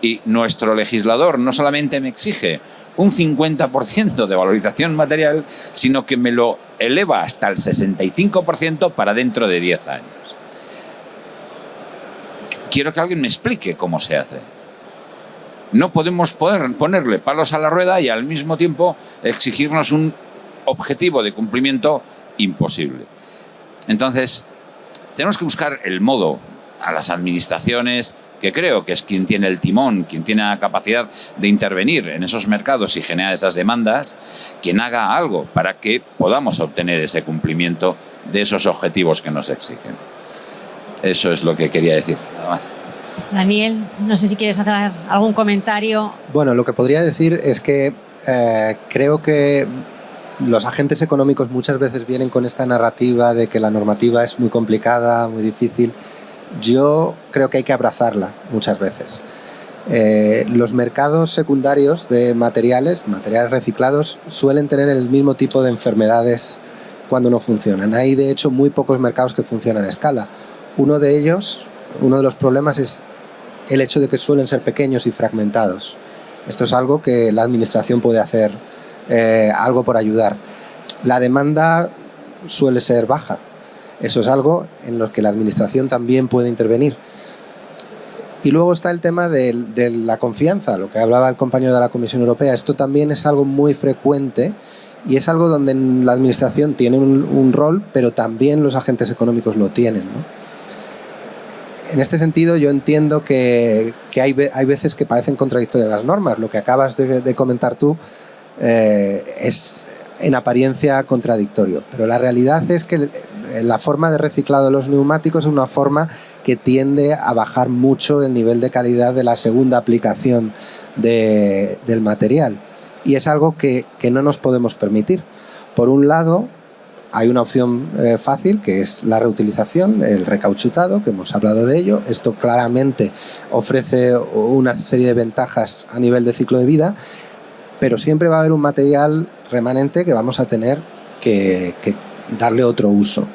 Y nuestro legislador no solamente me exige un 50% de valorización material, sino que me lo eleva hasta el 65% para dentro de 10 años. Quiero que alguien me explique cómo se hace. No podemos ponerle palos a la rueda y al mismo tiempo exigirnos un objetivo de cumplimiento imposible. Entonces, tenemos que buscar el modo a las administraciones, que creo que es quien tiene el timón, quien tiene la capacidad de intervenir en esos mercados y generar esas demandas, quien haga algo para que podamos obtener ese cumplimiento de esos objetivos que nos exigen. Eso es lo que quería decir, nada más. Daniel, no sé si quieres hacer algún comentario. Bueno, lo que podría decir es que creo que los agentes económicos muchas veces vienen con esta narrativa de que la normativa es muy complicada, muy difícil. Yo creo que hay que abrazarla muchas veces. Los mercados secundarios de materiales reciclados, suelen tener el mismo tipo de enfermedades cuando no funcionan. Hay, de hecho, muy pocos mercados que funcionan a escala. Uno de los problemas es el hecho de que suelen ser pequeños y fragmentados. Esto es algo que la administración puede hacer algo por ayudar. La demanda suele ser baja. Eso es algo en lo que la administración también puede intervenir. Y luego está el tema de la confianza, lo que hablaba el compañero de la Comisión Europea. Esto también es algo muy frecuente y es algo donde la administración tiene un rol, pero también los agentes económicos lo tienen, ¿no? En este sentido, yo entiendo que hay veces que parecen contradictorias las normas. Lo que acabas de comentar tú es en apariencia contradictorio, pero la realidad es que la forma de reciclado de los neumáticos es una forma que tiende a bajar mucho el nivel de calidad de la segunda aplicación del material, y es algo que no nos podemos permitir. Por un lado, hay una opción fácil, que es la reutilización, el recauchutado, que hemos hablado de ello. Esto claramente ofrece una serie de ventajas a nivel de ciclo de vida, pero siempre va a haber un material remanente que vamos a tener que darle otro uso.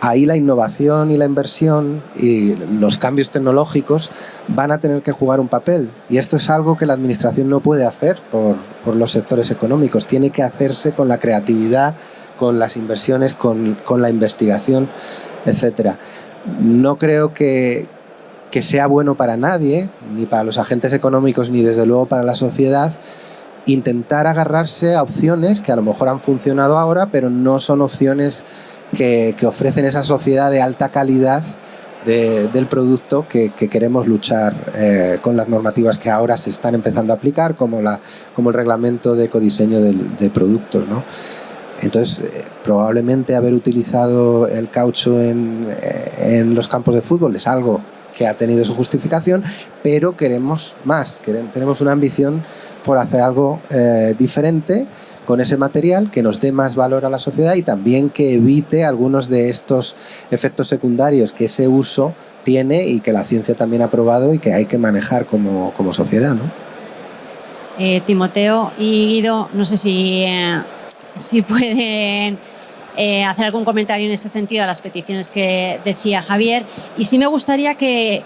Ahí la innovación y la inversión y los cambios tecnológicos van a tener que jugar un papel, y esto es algo que la administración no puede hacer por los sectores económicos. Tiene que hacerse con la creatividad, con las inversiones, con la investigación, etcétera. No creo que sea bueno para nadie, ni para los agentes económicos, ni desde luego para la sociedad, intentar agarrarse a opciones que a lo mejor han funcionado ahora, pero no son opciones que ofrecen esa sociedad de alta calidad del producto que queremos luchar con las normativas que ahora se están empezando a aplicar, como el reglamento de ecodiseño de productos, ¿no? Entonces, probablemente haber utilizado el caucho en los campos de fútbol es algo que ha tenido su justificación, pero queremos más, tenemos una ambición por hacer algo diferente con ese material, que nos dé más valor a la sociedad y también que evite algunos de estos efectos secundarios que ese uso tiene y que la ciencia también ha probado y que hay que manejar como sociedad, ¿no? Timoteo y Guido, no sé si pueden hacer algún comentario en este sentido a las peticiones que decía Javier, y sí me gustaría que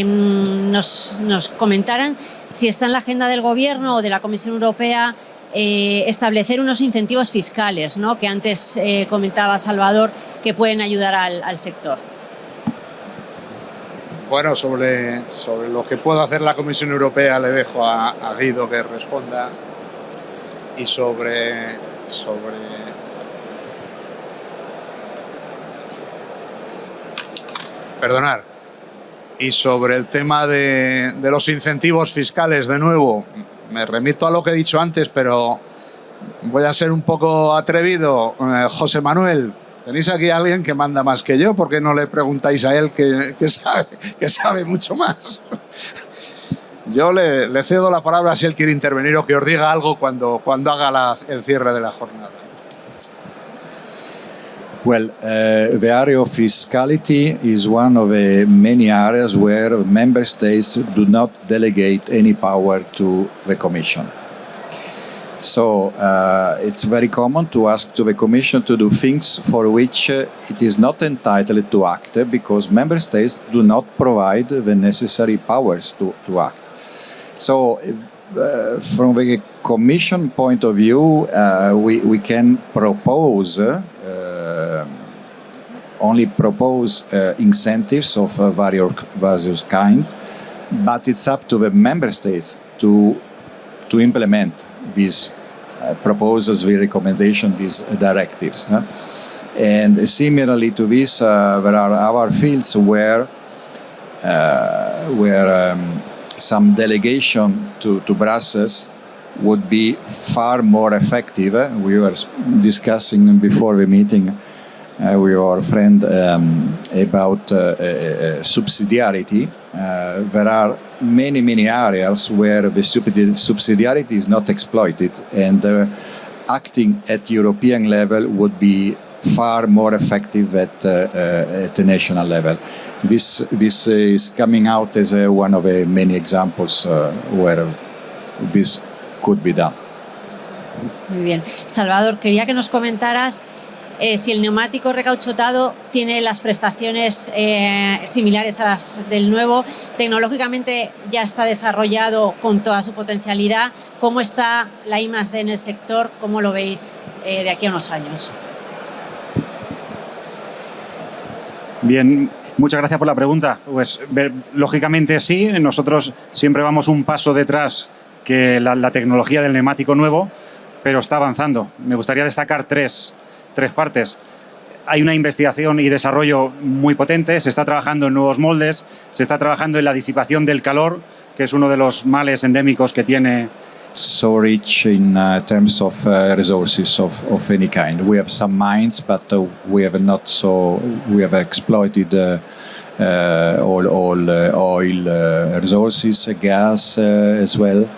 nos comentaran si está en la agenda del Gobierno o de la Comisión Europea establecer unos incentivos fiscales, ¿no?, que antes comentaba Salvador, que pueden ayudar al sector. Bueno, sobre lo que puede hacer la Comisión Europea le dejo a Guido que responda, y sobre perdonar. Y sobre el tema de los incentivos fiscales, de nuevo, me remito a lo que he dicho antes, pero voy a ser un poco atrevido. José Manuel, tenéis aquí a alguien que manda más que yo, ¿por qué no le preguntáis a él que sabe mucho más? Yo le cedo la palabra si él quiere intervenir o que os diga algo cuando haga el cierre de la jornada. Well, the area of fiscality is one of the many areas where member states do not delegate any power to the Commission. So it's very common to ask to the Commission to do things for which it is not entitled to act because member states do not provide the necessary powers to act. So from the Commission point of view, we can propose only propose incentives of various kind, but it's up to the member states to implement these proposals, the recommendation, these directives. And similarly to this, there are other fields where some delegation to Brussels would be far more effective. We were discussing before the meeting with our friend about subsidiarity. There are many areas where the subsidiarity is not exploited, and acting at European level would be far more effective at the national level. This is coming out as one of the many examples where this could be done. Muy bien. Salvador, quería que nos comentaras si el neumático recauchutado tiene las prestaciones similares a las del nuevo. Tecnológicamente ya está desarrollado con toda su potencialidad. ¿Cómo está la I+D en el sector? ¿Cómo lo veis de aquí a unos años? Bien, muchas gracias por la pregunta. Pues lógicamente sí, nosotros siempre vamos un paso detrás que la tecnología del neumático nuevo, pero está avanzando. Me gustaría destacar tres partes. Hay una investigación y desarrollo muy potente, se está trabajando en nuevos moldes, se está trabajando en la disipación del calor, que es uno de los males endémicos que tiene. So rich in terms of resources of any kind. We have some mines, but we have exploited all oil resources, gas as well.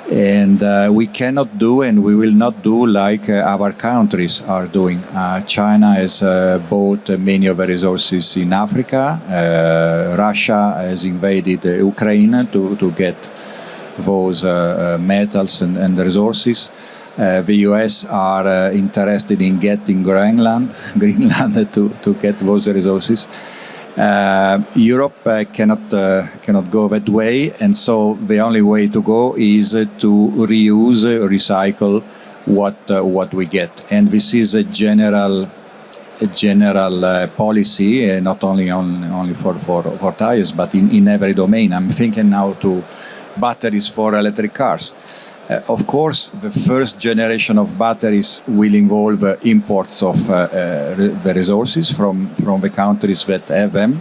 And we cannot do and we will not do like other countries are doing. China has bought many of the resources in Africa. Russia has invaded Ukraine to get those metals and resources. The US are interested in getting Greenland to get those resources. Europe cannot go that way, and so the only way to go is to reuse, recycle what we get. And this is a general policy, not only for tires, but in every domain. I'm thinking now to batteries for electric cars. Of course, the first generation of batteries will involve imports of the resources from the countries that have them.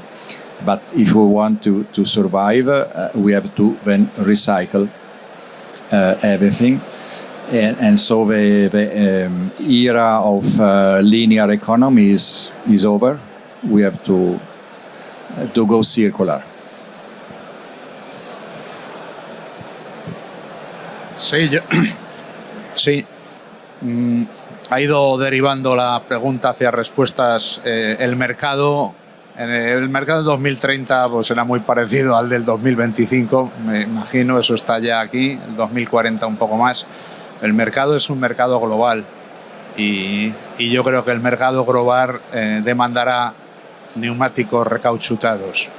But if we want to survive, we have to then recycle everything. And so the era of linear economy is over. We have to go circular. Sí. Ha ido derivando la pregunta hacia respuestas. El mercado de 2030 pues será muy parecido al del 2025, me imagino, eso está ya aquí, el 2040 un poco más. El mercado es un mercado global y yo creo que el mercado global demandará neumáticos recauchutados,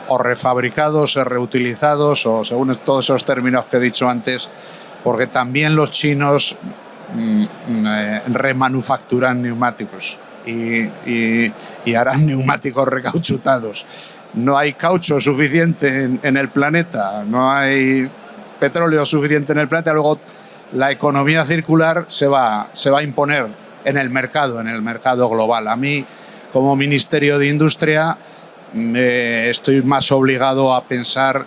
o refabricados, o reutilizados, o según todos esos términos que he dicho antes, porque también los chinos remanufacturan neumáticos y harán neumáticos recauchutados. No hay caucho suficiente en el planeta, no hay petróleo suficiente en el planeta, luego la economía circular se va a imponer en el mercado global. A mí, como Ministerio de Industria, estoy más obligado a pensar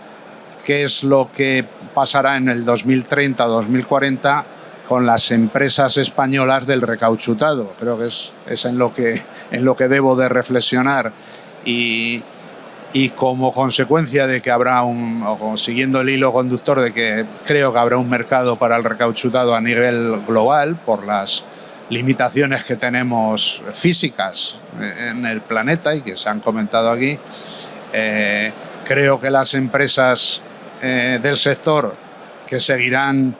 qué es lo que pasará en el 2030-2040 con las empresas españolas del recauchutado. Creo que es en lo que debo de reflexionar. Y como consecuencia de que habrá o siguiendo el hilo conductor de que creo que habrá un mercado para el recauchutado a nivel global por las limitaciones que tenemos físicas en el planeta y que se han comentado aquí, creo que las empresas del sector que seguirán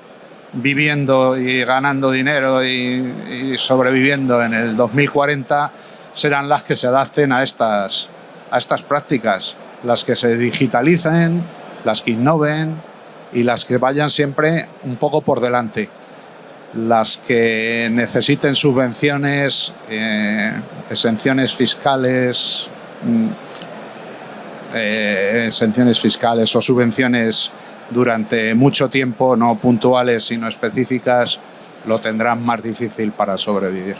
viviendo y ganando dinero y sobreviviendo en el 2040 serán las que se adapten a estas prácticas, las que se digitalicen, las que innoven y las que vayan siempre un poco por delante. Las que necesiten subvenciones, exenciones fiscales o subvenciones durante mucho tiempo, no puntuales sino específicas, lo tendrán más difícil para sobrevivir.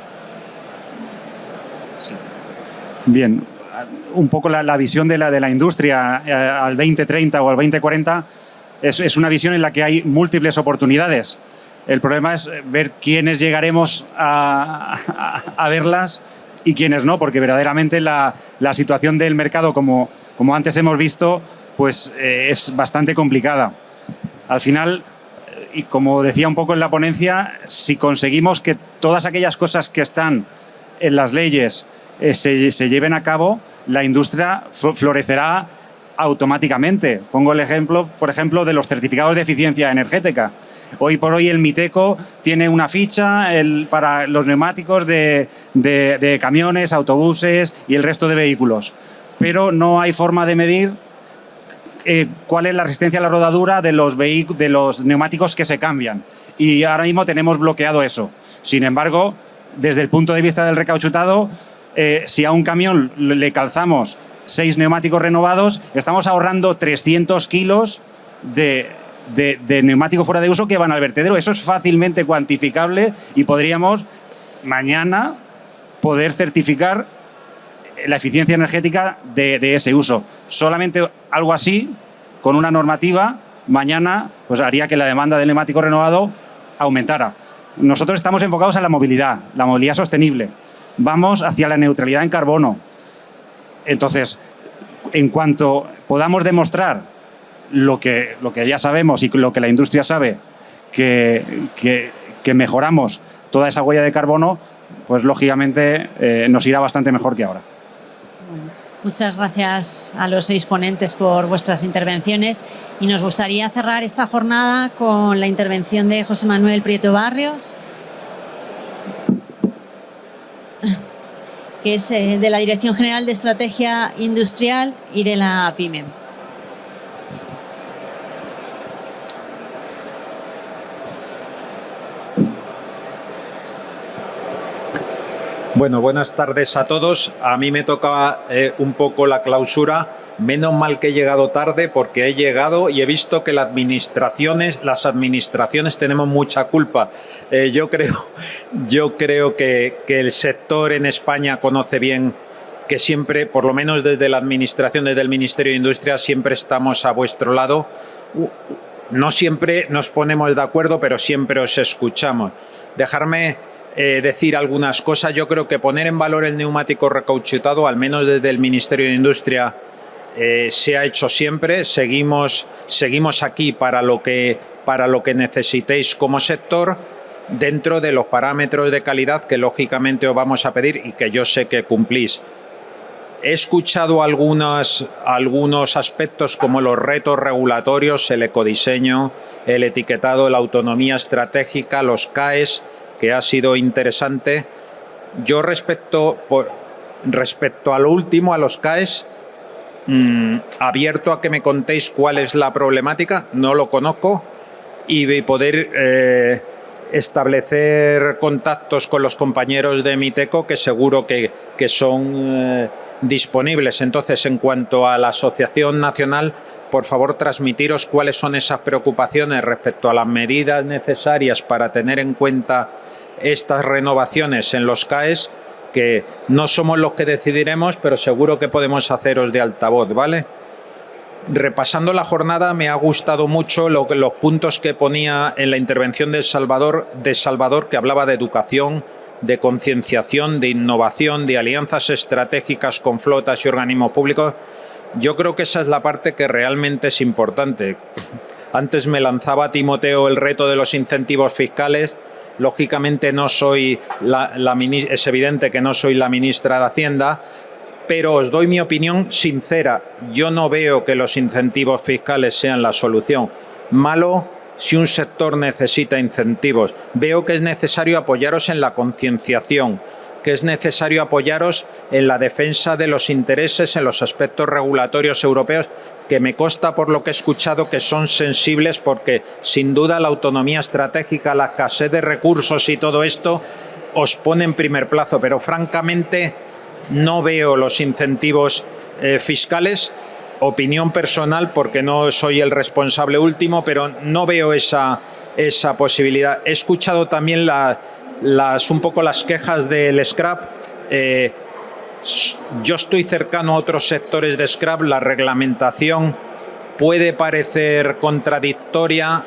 Sí. Bien, un poco la visión de la industria al 2030 o al 2040 es una visión en la que hay múltiples oportunidades. El problema es ver quiénes llegaremos a verlas y quiénes no, porque verdaderamente la situación del mercado, como antes hemos visto, pues es bastante complicada. Al final, y como decía un poco en la ponencia, si conseguimos que todas aquellas cosas que están en las leyes se lleven a cabo, la industria florecerá automáticamente. Pongo el ejemplo, por ejemplo, de los certificados de eficiencia energética. Hoy por hoy el MITECO tiene una ficha para los neumáticos de camiones, autobuses y el resto de vehículos, pero no hay forma de medir cuál es la resistencia a la rodadura de los neumáticos que se cambian. Y ahora mismo tenemos bloqueado eso. Sin embargo, desde el punto de vista del recauchutado, si a un camión le calzamos 6 neumáticos renovados, estamos ahorrando 300 kilos de neumático fuera de uso que van al vertedero. Eso es fácilmente cuantificable y podríamos mañana poder certificar la eficiencia energética de ese uso. Solamente algo así, con una normativa, mañana pues haría que la demanda del neumático renovado aumentara. Nosotros estamos enfocados a la movilidad sostenible. Vamos hacia la neutralidad en carbono. Entonces, en cuanto podamos demostrar lo que ya sabemos y lo que la industria sabe, que mejoramos toda esa huella de carbono, pues lógicamente nos irá bastante mejor que ahora. Muchas gracias a los 6 ponentes por vuestras intervenciones y nos gustaría cerrar esta jornada con la intervención de José Manuel Prieto Barrios, que es de la Dirección General de Estrategia Industrial y de la PYME. Bueno, buenas tardes a todos. A mí me toca un poco la clausura. Menos mal que he llegado tarde porque he llegado y he visto que las administraciones tenemos mucha culpa. Yo creo que el sector en España conoce bien que siempre, por lo menos desde la administración, desde el Ministerio de Industria, siempre estamos a vuestro lado. No siempre nos ponemos de acuerdo, pero siempre os escuchamos. Dejarme decir algunas cosas. Yo creo que poner en valor el neumático recauchutado, al menos desde el Ministerio de Industria, se ha hecho siempre. Seguimos aquí para lo que necesitéis como sector, dentro de los parámetros de calidad que lógicamente os vamos a pedir y que yo sé que cumplís. He escuchado algunos aspectos como los retos regulatorios, el ecodiseño, el etiquetado, la autonomía estratégica, los CAEs, que ha sido interesante. Yo respecto a lo último, a los CAEs, abierto a que me contéis cuál es la problemática, no lo conozco, y poder establecer contactos con los compañeros de MITECO, que seguro que son disponibles. Entonces, en cuanto a la Asociación Nacional, por favor, transmitiros cuáles son esas preocupaciones respecto a las medidas necesarias para tener en cuenta estas renovaciones en los CAEs que no somos los que decidiremos, pero seguro que podemos haceros de altavoz, ¿vale? Repasando la jornada, me ha gustado mucho los puntos que ponía en la intervención de Salvador, que hablaba de educación, de concienciación, de innovación, de alianzas estratégicas con flotas y organismos públicos. Yo creo que esa es la parte que realmente es importante. Antes me lanzaba Timoteo el reto de los incentivos fiscales. Lógicamente no soy es evidente que no soy la ministra de Hacienda, pero os doy mi opinión sincera. Yo no veo que los incentivos fiscales sean la solución. Malo si un sector necesita incentivos. Veo que es necesario apoyaros en la concienciación, que es necesario apoyaros en la defensa de los intereses en los aspectos regulatorios europeos, que me consta por lo que he escuchado que son sensibles, porque sin duda la autonomía estratégica, la escasez de recursos y todo esto os pone en primer plazo, pero francamente no veo los incentivos fiscales. Opinión personal, porque no soy el responsable último, pero no veo esa posibilidad. He escuchado también un poco las quejas del scrap. Yo estoy cercano a otros sectores de scrap. La reglamentación puede parecer contradictoria.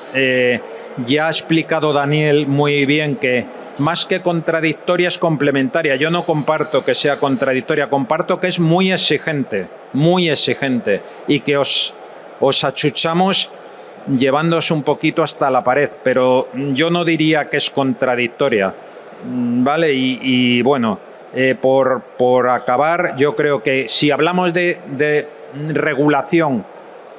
Ya ha explicado Daniel muy bien que más que contradictoria es complementaria. Yo no comparto que sea contradictoria, comparto que es muy exigente y que os achuchamos llevándoos un poquito hasta la pared, pero yo no diría que es contradictoria, ¿vale? Y bueno, por acabar, yo creo que si hablamos de regulación,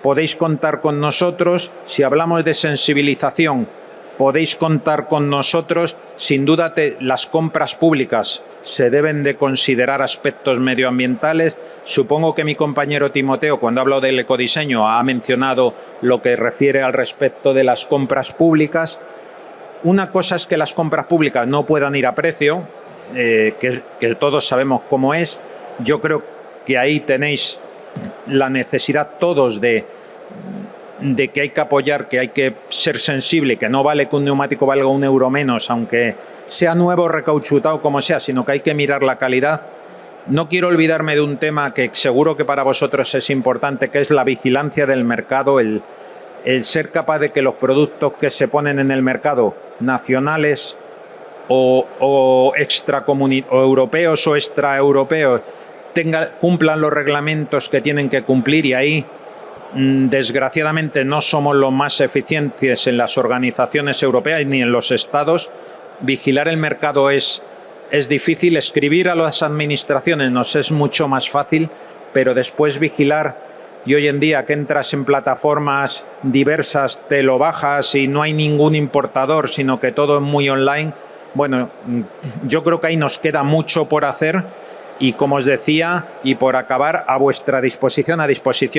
podéis contar con nosotros. Si hablamos de sensibilización, podéis contar con nosotros. Sin duda, las compras públicas se deben de considerar aspectos medioambientales. Supongo que mi compañero Timoteo, cuando hablo del ecodiseño, ha mencionado lo que refiere al respecto de las compras públicas. Una cosa es que las compras públicas no puedan ir a precio, que todos sabemos cómo es. Yo creo que ahí tenéis la necesidad todos de que hay que apoyar, que hay que ser sensible, que no vale que un neumático valga €1 menos, aunque sea nuevo, recauchutado, como sea, sino que hay que mirar la calidad. No quiero olvidarme de un tema que seguro que para vosotros es importante, que es la vigilancia del mercado, el ser capaz de que los productos que se ponen en el mercado, nacionales o europeos o extraeuropeos, cumplan los reglamentos que tienen que cumplir, y ahí desgraciadamente no somos los más eficientes en las organizaciones europeas ni en los estados. Vigilar el mercado es difícil. Escribir a las administraciones nos es mucho más fácil, pero después vigilar, y hoy en día que entras en plataformas diversas, te lo bajas y no hay ningún importador, sino que todo es muy online. Bueno, yo creo que ahí nos queda mucho por hacer. Y como os decía, y por acabar, a vuestra disposición,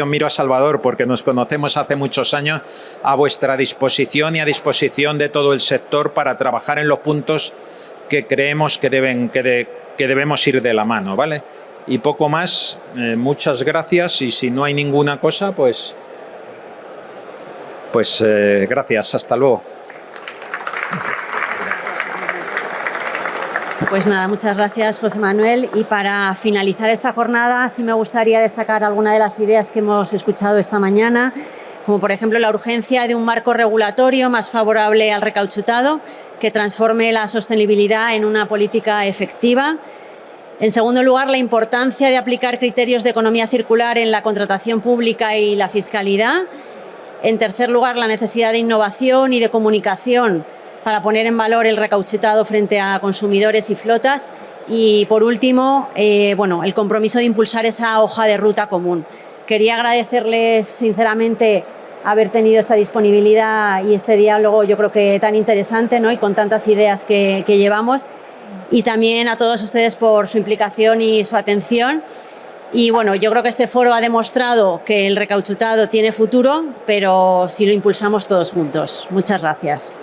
miro a Salvador porque nos conocemos hace muchos años, a vuestra disposición y a disposición de todo el sector para trabajar en los puntos que creemos que debemos ir de la mano, ¿vale? Y poco más, muchas gracias, y si no hay ninguna cosa, pues gracias, hasta luego. Pues nada, muchas gracias, José Manuel. Y para finalizar esta jornada, sí me gustaría destacar alguna de las ideas que hemos escuchado esta mañana, como por ejemplo la urgencia de un marco regulatorio más favorable al recauchutado, que transforme la sostenibilidad en una política efectiva. En segundo lugar, la importancia de aplicar criterios de economía circular en la contratación pública y la fiscalidad. En tercer lugar, la necesidad de innovación y de comunicación para poner en valor el recauchutado frente a consumidores y flotas. Y, por último, el compromiso de impulsar esa hoja de ruta común. Quería agradecerles sinceramente haber tenido esta disponibilidad y este diálogo, yo creo que tan interesante, ¿no? Y con tantas ideas que llevamos. Y también a todos ustedes por su implicación y su atención. Y bueno, yo creo que este foro ha demostrado que el recauchutado tiene futuro, pero si lo impulsamos todos juntos. Muchas gracias.